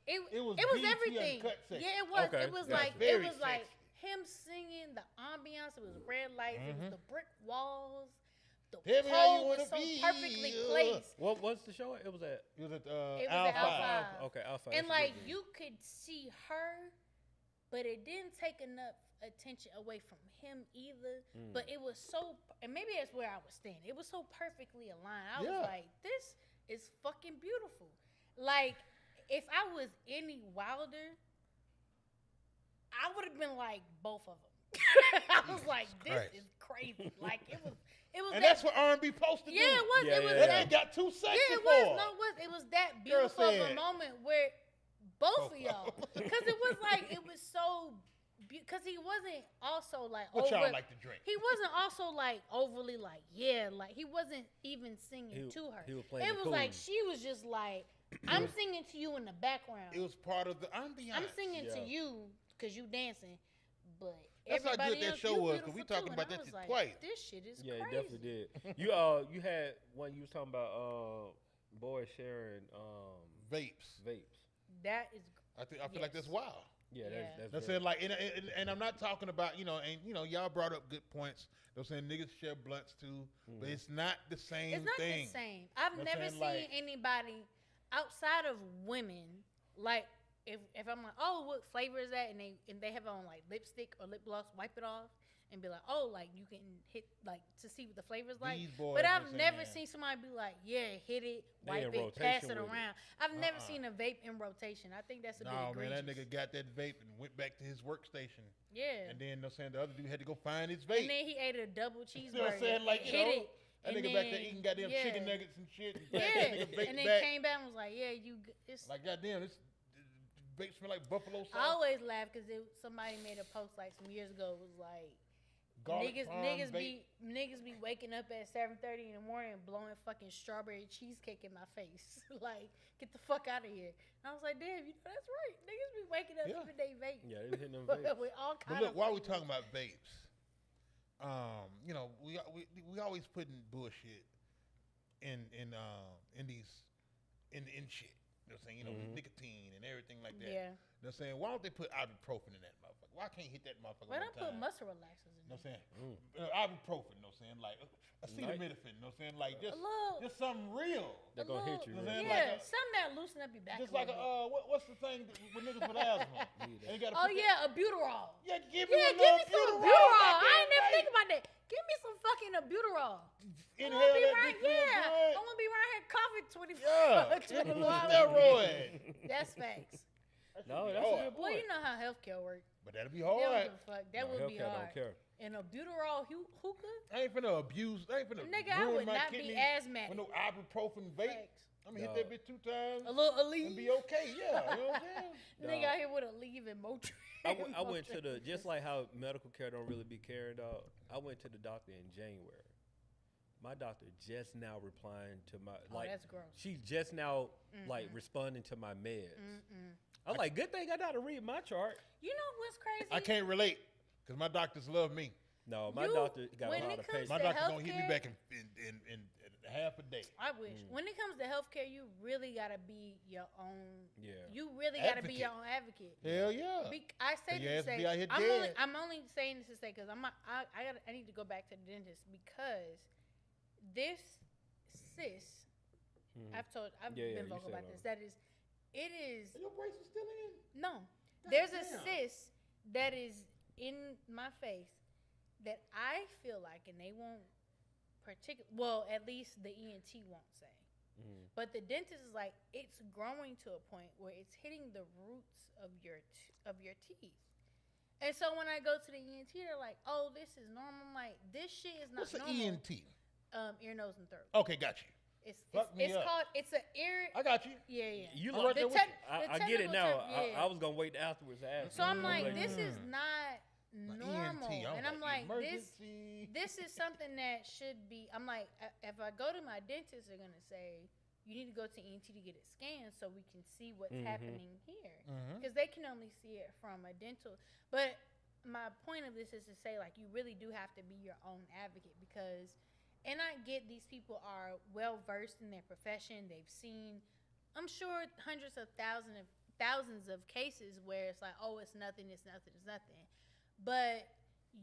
[SPEAKER 3] everything. Yeah, it was. Okay. It was like him singing, the ambiance. It was red lights. It was the brick walls. The pole was so perfectly placed.
[SPEAKER 2] What was the show? It was at
[SPEAKER 3] Alpha.
[SPEAKER 2] Okay, Alpha.
[SPEAKER 3] And like you could see her, but it didn't take enough attention away from him either. But it was so, and maybe that's where I was standing. It was so perfectly aligned. I was like, this is fucking beautiful. Like if I was any wilder, I would have been like both of them. I was like, this is crazy. Like it was.
[SPEAKER 4] And that's what R&B supposed to do.
[SPEAKER 3] Yeah, it was.
[SPEAKER 2] Yeah,
[SPEAKER 3] it was.
[SPEAKER 4] That ain't got too sexy
[SPEAKER 3] Yeah, it
[SPEAKER 4] for.
[SPEAKER 3] was. No, it was that beautiful of a moment where both of y'all, because it was like it was so. Because he wasn't also like.
[SPEAKER 4] What y'all like to drink?
[SPEAKER 3] He wasn't also like overly like like he wasn't even singing to her.
[SPEAKER 2] He was playing.
[SPEAKER 3] It was like she was just like, I'm singing to you in the background.
[SPEAKER 4] It was part of the ambiance.
[SPEAKER 3] I'm singing to you because you dancing, but
[SPEAKER 4] that's how
[SPEAKER 3] everybody
[SPEAKER 4] good that
[SPEAKER 3] else,
[SPEAKER 4] show
[SPEAKER 3] you
[SPEAKER 4] was. Cause we
[SPEAKER 3] beautiful
[SPEAKER 4] talking
[SPEAKER 3] too.
[SPEAKER 4] about
[SPEAKER 3] And
[SPEAKER 4] that
[SPEAKER 3] I
[SPEAKER 4] shit
[SPEAKER 3] was like,
[SPEAKER 4] twice.
[SPEAKER 3] This shit is
[SPEAKER 2] Yeah,
[SPEAKER 3] crazy.
[SPEAKER 2] it definitely did. You had one you was talking about boys sharing
[SPEAKER 4] Vapes.
[SPEAKER 3] That is.
[SPEAKER 4] I feel like that's wild.
[SPEAKER 2] Yeah,
[SPEAKER 3] Yeah.
[SPEAKER 2] that's
[SPEAKER 4] saying like, and I'm not talking about y'all brought up good points. They're saying niggas share blunts too, but it's not the same
[SPEAKER 3] It's not
[SPEAKER 4] thing.
[SPEAKER 3] the same. I've never seen anybody outside of women like if I'm like, oh, what flavor is that? And they have it on like lipstick or lip gloss, wipe it off and be like, oh, like you can hit like to see what the flavor's like. But I've never seen somebody be like, yeah, hit it, wipe it, pass it around. I've never seen a vape in rotation. I think that's a bit egregious.
[SPEAKER 4] Man, that nigga got that vape and went back to his workstation.
[SPEAKER 3] Yeah.
[SPEAKER 4] And then they're saying the other dude had to go find his vape.
[SPEAKER 3] And then he ate a double cheeseburger.
[SPEAKER 4] You know what I'm saying? Like,
[SPEAKER 3] hit it.
[SPEAKER 4] That nigga back there eating goddamn chicken nuggets and shit. And
[SPEAKER 3] And then came back and was like, yeah, it's
[SPEAKER 4] like, goddamn, this vape smell like buffalo sauce.
[SPEAKER 3] I always laugh because somebody made a post like some years ago. It was like, niggas be waking up at 7:30 in the morning and blowing fucking strawberry cheesecake in my face. Like, get the fuck out of here. And I was like, damn, that's right. Niggas be waking up every day vaping.
[SPEAKER 2] Yeah, they hitting them vapes.
[SPEAKER 3] With all kinds
[SPEAKER 4] But look,
[SPEAKER 3] of
[SPEAKER 4] while we talking about vapes, we always putting bullshit in shit. You know what I'm saying? With nicotine and everything like that.
[SPEAKER 3] Yeah.
[SPEAKER 4] You know what I'm saying? Why don't they put ibuprofen in that motherfucker? Why can't hit that motherfucker?
[SPEAKER 3] Why
[SPEAKER 4] one
[SPEAKER 3] don't put
[SPEAKER 4] time?
[SPEAKER 3] muscle relaxers in
[SPEAKER 4] You know
[SPEAKER 3] there?
[SPEAKER 4] what I'm saying? Ibuprofen, you know what I'm saying? Like acetaminophen, you know what I'm saying? Like just something real.
[SPEAKER 2] They're gonna hit you.
[SPEAKER 4] Right?
[SPEAKER 3] Yeah, something that loosen up your back.
[SPEAKER 4] Just like what's the thing with niggas with asthma?
[SPEAKER 3] Albuterol.
[SPEAKER 4] Yeah, give me
[SPEAKER 3] some Albuterol. I ain't never think about that. Give me some fucking Albuterol.
[SPEAKER 4] Inhale that
[SPEAKER 3] right,
[SPEAKER 4] good.
[SPEAKER 3] I want to be right here coughing 24 hours.
[SPEAKER 4] Steroid.
[SPEAKER 3] That's facts.
[SPEAKER 2] No, that's a good point.
[SPEAKER 3] Well, you know how healthcare works.
[SPEAKER 4] But that'll be hard.
[SPEAKER 3] That would be hard.
[SPEAKER 2] Don't care.
[SPEAKER 3] And Albuterol hookah?
[SPEAKER 4] I ain't finna abuse. I ain't finna
[SPEAKER 3] Nigga, I
[SPEAKER 4] ruin
[SPEAKER 3] would
[SPEAKER 4] my
[SPEAKER 3] not
[SPEAKER 4] kidneys
[SPEAKER 3] be asthmatic.
[SPEAKER 4] with no ibuprofen vape. I'm gonna hit that bitch 2 times.
[SPEAKER 3] A little Aleve.
[SPEAKER 4] And be okay. Yeah, you know what I'm saying?
[SPEAKER 3] Nigga out here with Aleve and Motrin.
[SPEAKER 2] I went to just like how medical care don't really be caring, dog. I went to the doctor in January. My doctor just now replying to my
[SPEAKER 3] that's gross.
[SPEAKER 2] She's just now like responding to my meds. I'm like, good thing I got to read my chart.
[SPEAKER 3] You know what's crazy?
[SPEAKER 4] I can't relate because my doctors love me.
[SPEAKER 2] No, my doctor got a lot of patience.
[SPEAKER 4] My doctor gonna hit me back in half a day.
[SPEAKER 3] I wish. When it comes to healthcare, you really gotta be your own.
[SPEAKER 2] Yeah.
[SPEAKER 3] You really gotta be your own advocate.
[SPEAKER 4] Hell yeah.
[SPEAKER 3] I say this to say. I'm only saying this to say because I need to go back to the dentist because this cyst. I've been vocal about this. It is.
[SPEAKER 4] Are your braces still in?
[SPEAKER 3] No, there's a cyst that is in my face that I feel like, and they won't well, at least the ENT won't say. But the dentist is like, it's growing to a point where it's hitting the roots of your teeth. And so when I go to the ENT, they're like, "Oh, this is normal." I'm like, "This shit is not normal."
[SPEAKER 4] What's an ENT?
[SPEAKER 3] Ear, nose, and throat.
[SPEAKER 4] Okay, got you.
[SPEAKER 3] It's called. It's an ear.
[SPEAKER 4] I got you.
[SPEAKER 3] Yeah.
[SPEAKER 2] You like I get it now. I was gonna wait afterwards to ask.
[SPEAKER 3] So I'm like, this is not normal,
[SPEAKER 4] ENT,
[SPEAKER 3] and I'm like,
[SPEAKER 4] emergency.
[SPEAKER 3] this is something that should be. I'm like, if I go to my dentist, they're gonna say you need to go to ENT to get it scanned so we can see what's happening here, because they can only see it from a dental. But my point of this is to say, like, you really do have to be your own advocate because. And I get these people are well versed in their profession. They've seen, I'm sure, hundreds of thousands of cases where it's like, oh, it's nothing. But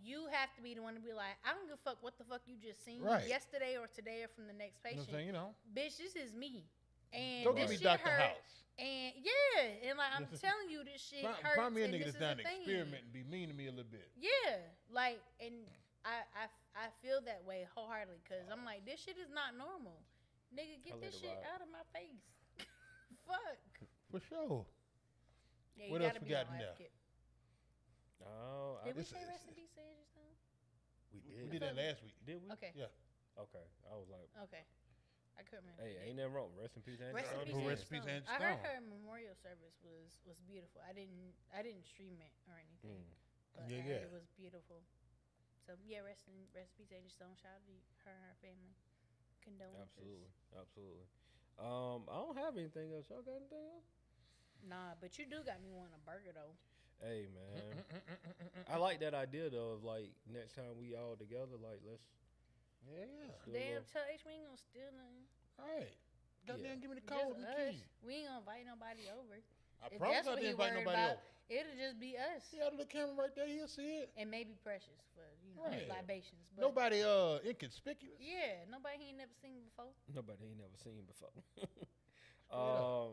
[SPEAKER 3] you have to be the one to be like, I don't give a fuck what the fuck you just seen yesterday or today or from the next patient.
[SPEAKER 4] You know,
[SPEAKER 3] bitch, this is me. And
[SPEAKER 4] don't give me Dr. House.
[SPEAKER 3] And and like I'm telling you, this shit hurts.
[SPEAKER 4] Find me a
[SPEAKER 3] and
[SPEAKER 4] nigga
[SPEAKER 3] this
[SPEAKER 4] that's
[SPEAKER 3] is
[SPEAKER 4] done an experiment and be mean to me a little bit.
[SPEAKER 3] Yeah, like, and I feel that way wholeheartedly because I'm like, this shit is not normal. Nigga, get this shit out of my face. Fuck.
[SPEAKER 4] For sure.
[SPEAKER 3] Yeah,
[SPEAKER 4] What else we got in there?
[SPEAKER 2] Oh,
[SPEAKER 3] did we say rest in peace to Angie Stone?
[SPEAKER 2] We did.
[SPEAKER 4] We did that last week.
[SPEAKER 2] Did we?
[SPEAKER 3] Okay.
[SPEAKER 4] Yeah.
[SPEAKER 2] Okay. I was like,
[SPEAKER 3] okay. I couldn't remember.
[SPEAKER 2] Hey, ain't nothing wrong. Rest in peace, Angie
[SPEAKER 3] Rest in
[SPEAKER 2] Stone.
[SPEAKER 3] peace,
[SPEAKER 4] Rest in peace, Angie
[SPEAKER 3] I heard
[SPEAKER 4] Stone.
[SPEAKER 3] her memorial service was beautiful. I didn't stream it or anything, but I heard it was beautiful. So yeah, rest in peace, Angie Stone. Shout out to her and her family. Condolences.
[SPEAKER 2] Absolutely. I don't have anything else. Y'all got anything else?
[SPEAKER 3] Nah, but you do got me wanting a burger though.
[SPEAKER 2] Hey man, I like that idea though. Of like next time we all together, like let's.
[SPEAKER 3] Damn, tell H we ain't gonna steal nothing.
[SPEAKER 4] All right. Goddamn, give me the
[SPEAKER 3] Just
[SPEAKER 4] code and the key.
[SPEAKER 3] We ain't gonna invite nobody over.
[SPEAKER 4] I
[SPEAKER 3] If
[SPEAKER 4] promise
[SPEAKER 3] that's
[SPEAKER 4] I
[SPEAKER 3] what he
[SPEAKER 4] didn't invite
[SPEAKER 3] worried
[SPEAKER 4] nobody
[SPEAKER 3] about,
[SPEAKER 4] over.
[SPEAKER 3] it'll just be us.
[SPEAKER 4] See how the little camera right there? He'll see it.
[SPEAKER 3] And maybe Precious for
[SPEAKER 4] Right.
[SPEAKER 3] libations. But
[SPEAKER 4] Nobody inconspicuous.
[SPEAKER 3] yeah, nobody he ain't never seen before.
[SPEAKER 2] Nobody ain't never seen before.
[SPEAKER 4] I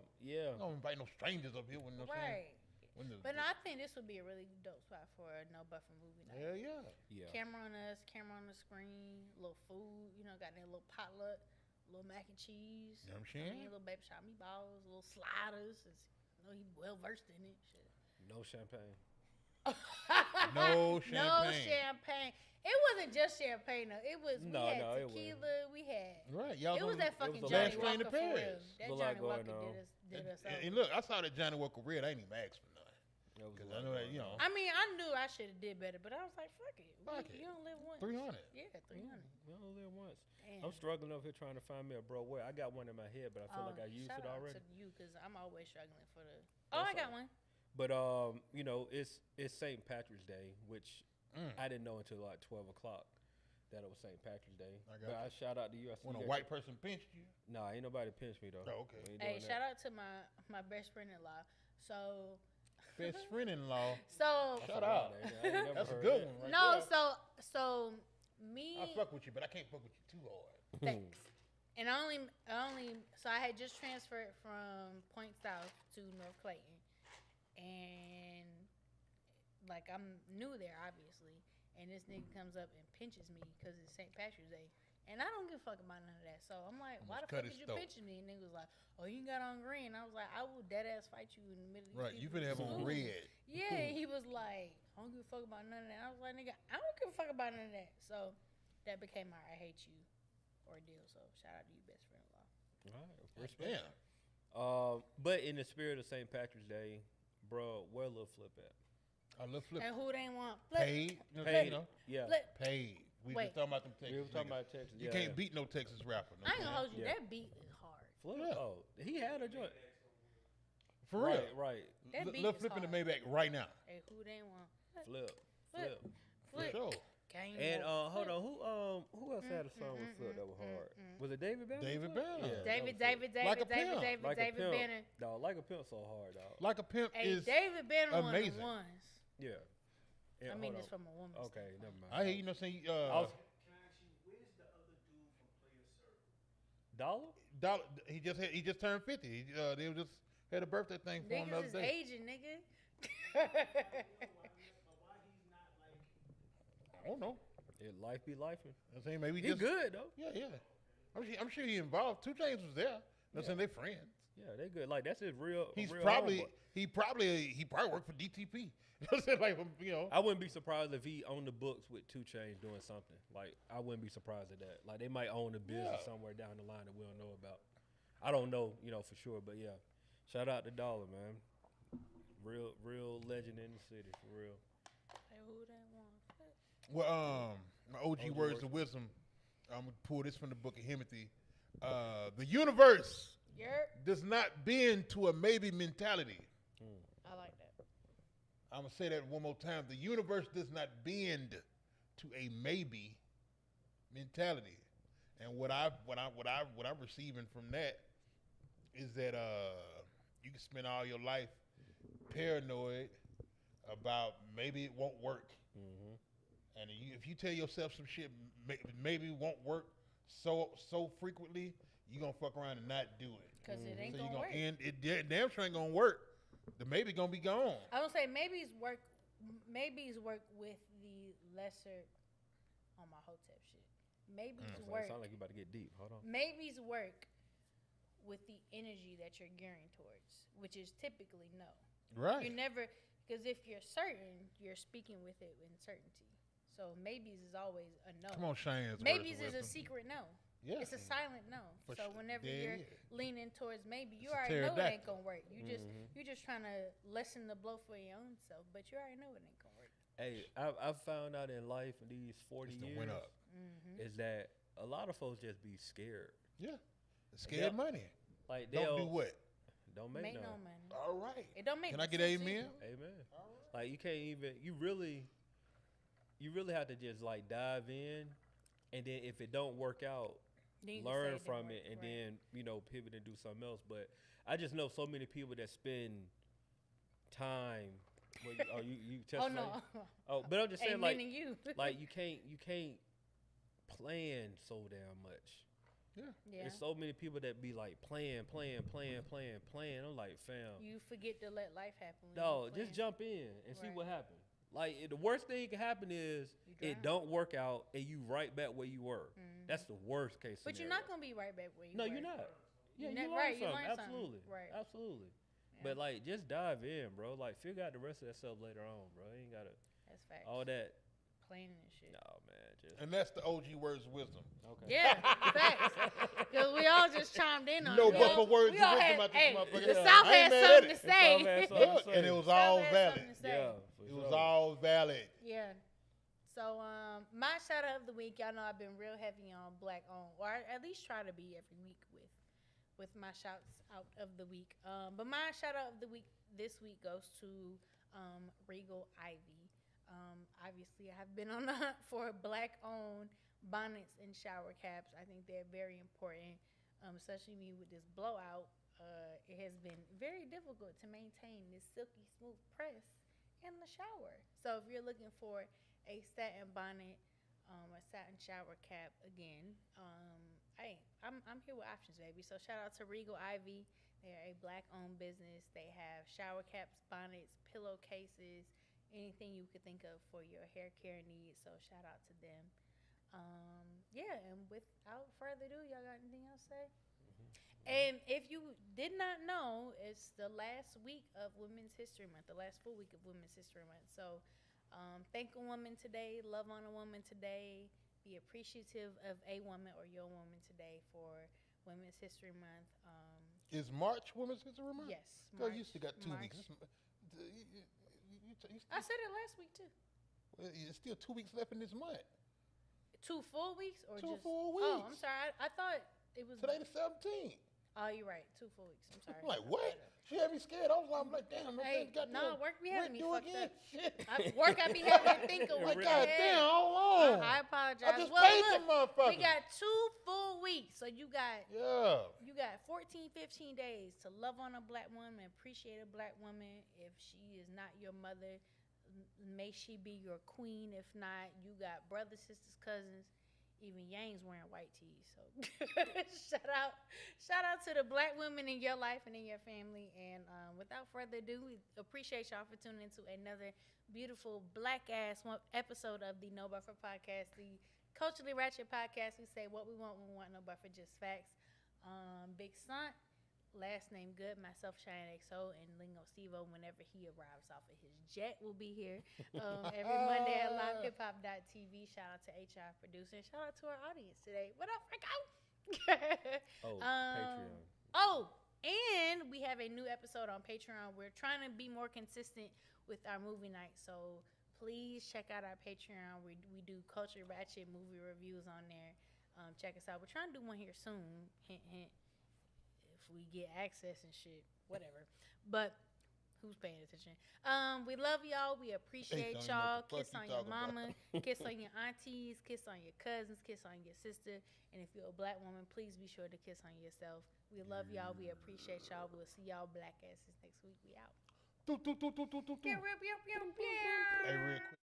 [SPEAKER 4] don't invite no strangers up here when no
[SPEAKER 3] Right.
[SPEAKER 4] When
[SPEAKER 3] But no, I think this would be a really dope spot for a No Buffer movie night.
[SPEAKER 4] Hell yeah.
[SPEAKER 2] Yeah.
[SPEAKER 3] Camera on us, camera on the screen, little food, got that little potluck, little mac and cheese.
[SPEAKER 4] You know what I'm saying?
[SPEAKER 3] Little baby shot meatballs, little sliders. He well versed in it. Shit.
[SPEAKER 2] No champagne.
[SPEAKER 4] No champagne.
[SPEAKER 3] No champagne. It wasn't just champagne though. It was we had tequila. We had
[SPEAKER 4] Right, y'all.
[SPEAKER 3] it was that fucking
[SPEAKER 2] was
[SPEAKER 3] Johnny
[SPEAKER 4] last train
[SPEAKER 3] Walker
[SPEAKER 4] to
[SPEAKER 3] for real.
[SPEAKER 4] Paris.
[SPEAKER 3] That
[SPEAKER 2] There's a lot
[SPEAKER 3] Johnny Walker
[SPEAKER 2] going on.
[SPEAKER 3] did us over.
[SPEAKER 4] And look, I saw that Johnny Walker red. I ain't even asked for nothing. Because I know that,
[SPEAKER 3] I mean, I knew I should have did better, but I was like, fuck it. You don't live once.
[SPEAKER 4] 300.
[SPEAKER 3] Yeah, 300.
[SPEAKER 2] We only live once.
[SPEAKER 3] Damn.
[SPEAKER 2] I'm struggling over here trying to find me a bro. Where I got one in my head, but I feel like I used it already.
[SPEAKER 3] Shout out to you because I'm always struggling for the. Oh, I got one.
[SPEAKER 2] But it's St. Patrick's Day, which I didn't know until like 12 o'clock that it was St. Patrick's Day. I shout out to you.
[SPEAKER 4] When a white person pinched you?
[SPEAKER 2] Nah, ain't nobody pinched me though.
[SPEAKER 4] Oh, okay.
[SPEAKER 3] Hey, shout out to my best friend-in-law. So.
[SPEAKER 4] Best friend-in-law.
[SPEAKER 3] So.
[SPEAKER 4] Shout out. That's a good one, right?
[SPEAKER 3] No, so me.
[SPEAKER 4] I fuck with you, but I can't fuck with you too hard.
[SPEAKER 3] Thanks. And I only. So I had just transferred from Point South to North Clayton, and like I'm new there, obviously. And this nigga comes up and pinches me because it's St. Patrick's Day. And I don't give a fuck about none of that. So I'm like, why the fuck did you pinch me? And nigga was like, oh, you got on green. I was like, I will dead ass fight you in the middle of
[SPEAKER 4] Right, you finna have on red.
[SPEAKER 3] Yeah, he was like, I don't give a fuck about none of that. I was like, nigga, I don't give a fuck about none of that. So that became our I hate you ordeal. So shout out to you, best friend-in-law.
[SPEAKER 2] All right, respect. But in the spirit of St. Patrick's Day, bro, where Lil Flip at?
[SPEAKER 4] I love Flip.
[SPEAKER 3] And who they want? Flip.
[SPEAKER 4] Paid.
[SPEAKER 2] Paid. Yeah.
[SPEAKER 3] Flip.
[SPEAKER 4] Paid. We just talking about them Texas.
[SPEAKER 2] We were talking about Texas.
[SPEAKER 4] You can't beat no Texas rapper.
[SPEAKER 3] I ain't gonna hold you. That beat is hard.
[SPEAKER 2] Flip.
[SPEAKER 4] Yeah.
[SPEAKER 2] Oh, he had a joint.
[SPEAKER 4] For real.
[SPEAKER 2] Right.
[SPEAKER 3] That beat
[SPEAKER 4] Let's
[SPEAKER 3] is
[SPEAKER 4] flip in the
[SPEAKER 3] hard.
[SPEAKER 4] Maybach right now.
[SPEAKER 3] Hey, who they want?
[SPEAKER 2] Flip.
[SPEAKER 4] For sure.
[SPEAKER 2] And hold on, who else had a song with Flip that was hard? Was it David Banner?
[SPEAKER 4] David Banner.
[SPEAKER 2] Yeah,
[SPEAKER 3] David
[SPEAKER 4] Like a pimp.
[SPEAKER 3] Banner.
[SPEAKER 2] Dog, Like a Pimp so hard, dog.
[SPEAKER 4] Like a Pimp
[SPEAKER 3] Hey,
[SPEAKER 4] is
[SPEAKER 3] David Banner
[SPEAKER 4] amazing.
[SPEAKER 3] one of the ones.
[SPEAKER 2] Yeah.
[SPEAKER 3] I mean, it's from a woman.
[SPEAKER 2] Okay, never mind.
[SPEAKER 4] I hear you know saying
[SPEAKER 2] Where's the other dude from Player Circle? Dollar?
[SPEAKER 4] He just turned 50. They just had a birthday thing for him the other
[SPEAKER 3] Niggas is
[SPEAKER 4] day.
[SPEAKER 3] aging, nigga.
[SPEAKER 4] I don't know.
[SPEAKER 2] Life be life.
[SPEAKER 4] I'm saying maybe
[SPEAKER 2] He
[SPEAKER 4] just
[SPEAKER 2] good though.
[SPEAKER 4] Yeah. I'm sure he involved. 2 Chainz was there. I'm saying they friends.
[SPEAKER 2] Yeah, they good. Like that's his real.
[SPEAKER 4] He's
[SPEAKER 2] real
[SPEAKER 4] probably
[SPEAKER 2] homeboy.
[SPEAKER 4] he probably worked for DTP. I'm saying like
[SPEAKER 2] I wouldn't be surprised if he owned the books with 2 Chainz doing something. Like I wouldn't be surprised at that. Like they might own a business somewhere down the line that we don't know about. I don't know, for sure, but yeah. Shout out to Dollar, man. Real legend in the city, for real.
[SPEAKER 3] Hey, who they want?
[SPEAKER 4] Well, my OG words of wisdom. I'm gonna pull this from the book of Himothy. The universe does not bend to a maybe mentality.
[SPEAKER 3] I like that.
[SPEAKER 4] I'm gonna say that one more time. The universe does not bend to a maybe mentality. And what I'm receiving from that is that you can spend all your life paranoid about maybe it won't work. And if you tell yourself some shit maybe won't work so frequently, you're going to fuck around and not do it.
[SPEAKER 3] Because it ain't
[SPEAKER 4] so
[SPEAKER 3] going to work.
[SPEAKER 4] It damn sure ain't going to work. The maybe going to be gone.
[SPEAKER 3] I would say maybe's work with the lesser on my Hotep shit. Maybe's work.
[SPEAKER 2] Sound like you about to get deep. Hold on.
[SPEAKER 3] Maybe's work with the energy that you're gearing towards, which is typically no.
[SPEAKER 4] Right.
[SPEAKER 3] You never, because if you're certain, you're speaking with it in certainty. So maybes is always a no.
[SPEAKER 4] Come on, Shane.
[SPEAKER 3] Maybes is a secret no.
[SPEAKER 4] Yeah.
[SPEAKER 3] It's a silent no.
[SPEAKER 4] For
[SPEAKER 3] so whenever you're leaning towards maybe, you
[SPEAKER 4] it's
[SPEAKER 3] already know it ain't gonna work. You just trying to lessen the blow for your own self, but you already know it ain't gonna work.
[SPEAKER 2] Hey, I've found out in life in these 40 years
[SPEAKER 4] went up.
[SPEAKER 2] Is that a lot of folks just be scared.
[SPEAKER 4] Yeah. Scared money.
[SPEAKER 2] Like
[SPEAKER 4] don't do what?
[SPEAKER 2] Don't make
[SPEAKER 3] no money.
[SPEAKER 4] All right.
[SPEAKER 3] It don't make.
[SPEAKER 4] Can I get amen?
[SPEAKER 2] Amen. Like you can't even. You really have to just like dive in, and then if it don't work out, learn from it, and then pivot and do something else. But I just know so many people that spend time. You
[SPEAKER 3] oh no.
[SPEAKER 2] Oh, but I'm just saying like
[SPEAKER 3] you.
[SPEAKER 2] like you can't plan so damn much.
[SPEAKER 3] Yeah.
[SPEAKER 2] There's so many people that be like playing. I'm like, fam.
[SPEAKER 3] You forget to let life happen.
[SPEAKER 2] No, just jump in and see what happens. Like the worst thing can happen is it don't work out and you right back where you were. That's the worst case scenario.
[SPEAKER 3] But you're not gonna be right back where you were.
[SPEAKER 2] No, you're not. Yeah, you learn something. Absolutely. Right. Absolutely. Yeah. But like just dive in, bro. Like figure out the rest of that stuff later on, bro. You ain't gotta
[SPEAKER 3] That's facts.
[SPEAKER 2] All that
[SPEAKER 3] planning and shit.
[SPEAKER 2] No, man.
[SPEAKER 4] And that's the OG words of wisdom.
[SPEAKER 2] Okay.
[SPEAKER 3] Yeah, facts. Because we all just chimed in on it.
[SPEAKER 4] No but for words of wisdom out this motherfucker.
[SPEAKER 3] The South had something to say.
[SPEAKER 4] And it was all valid.
[SPEAKER 2] Yeah,
[SPEAKER 4] it was all valid.
[SPEAKER 3] Yeah. So my shout out of the week, y'all know I've been real heavy on black owned, or I at least try to be every week with my shouts out of the week. But my shout out of the week this week goes to Regal Ivy. Obviously, I have been on the hunt for black-owned bonnets and shower caps. I think they're very important, especially me with this blowout. It has been very difficult to maintain this silky smooth press in the shower. So if you're looking for a satin bonnet, a satin shower cap, again, I'm here with options, baby. So shout out to Regal Ivy. They're a black-owned business. They have shower caps, bonnets, pillowcases, anything you could think of for your hair care needs. So shout out to them. And without further ado, y'all got anything else to say? And if you did not know, it's the last week of Women's History Month, the last full week of Women's History Month. So thank a woman today, love on a woman today, be appreciative of a woman or your woman today for Women's History Month.
[SPEAKER 4] Is March Women's History Month?
[SPEAKER 3] Yes.
[SPEAKER 4] Girl, you still got 2 weeks.
[SPEAKER 3] I said it last week too.
[SPEAKER 4] Well, there's still 2 weeks left in this month.
[SPEAKER 3] 2 full weeks or
[SPEAKER 4] 2
[SPEAKER 3] just
[SPEAKER 4] full weeks?
[SPEAKER 3] Oh, I'm sorry. I thought it was
[SPEAKER 4] today the 17th.
[SPEAKER 3] Oh, you're right. 2 full weeks. I'm sorry.
[SPEAKER 4] I'm like, what? She had me scared. I was like, damn,
[SPEAKER 3] work be having me fucked
[SPEAKER 4] again.
[SPEAKER 3] up. Work I be having to think of what the
[SPEAKER 4] God
[SPEAKER 3] heck.
[SPEAKER 4] damn, how long?
[SPEAKER 3] I apologize.
[SPEAKER 4] I just paid them motherfuckers.
[SPEAKER 3] We got 2 full weeks. So you got 14, 15 days to love on a black woman, appreciate a black woman. If she is not your mother, may she be your queen. If not, you got brothers, sisters, cousins. Even Yang's wearing white tees. So shout out to the black women in your life and in your family. And without further ado, we appreciate y'all for tuning into another beautiful black ass episode of the No Buffer Podcast, the culturally ratchet podcast. We say what we want when we want, no buffer, just facts. Big Stunt, last name Good, myself Cheyenne XO, and Lingo Stevo whenever he arrives off of his jet will be here every Monday at LiveHipHopDaily. Shout out to HR producer. Shout out to our audience today. What up, Franco?
[SPEAKER 2] Patreon.
[SPEAKER 3] And we have a new episode on Patreon. We're trying to be more consistent with our movie night, so please check out our Patreon. We do Culture Ratchet movie reviews on there. Check us out. We're trying to do one here soon. Hint, hint. If we get access and shit, whatever. But who's paying attention? We love y'all. We appreciate y'all. Kiss on your mama. Kiss on your aunties. Kiss on your cousins. Kiss on your sister. And if you're a black woman, please be sure to kiss on yourself. We love y'all. We appreciate y'all. We'll see y'all black asses next week. We out.
[SPEAKER 4] Hey, real quick.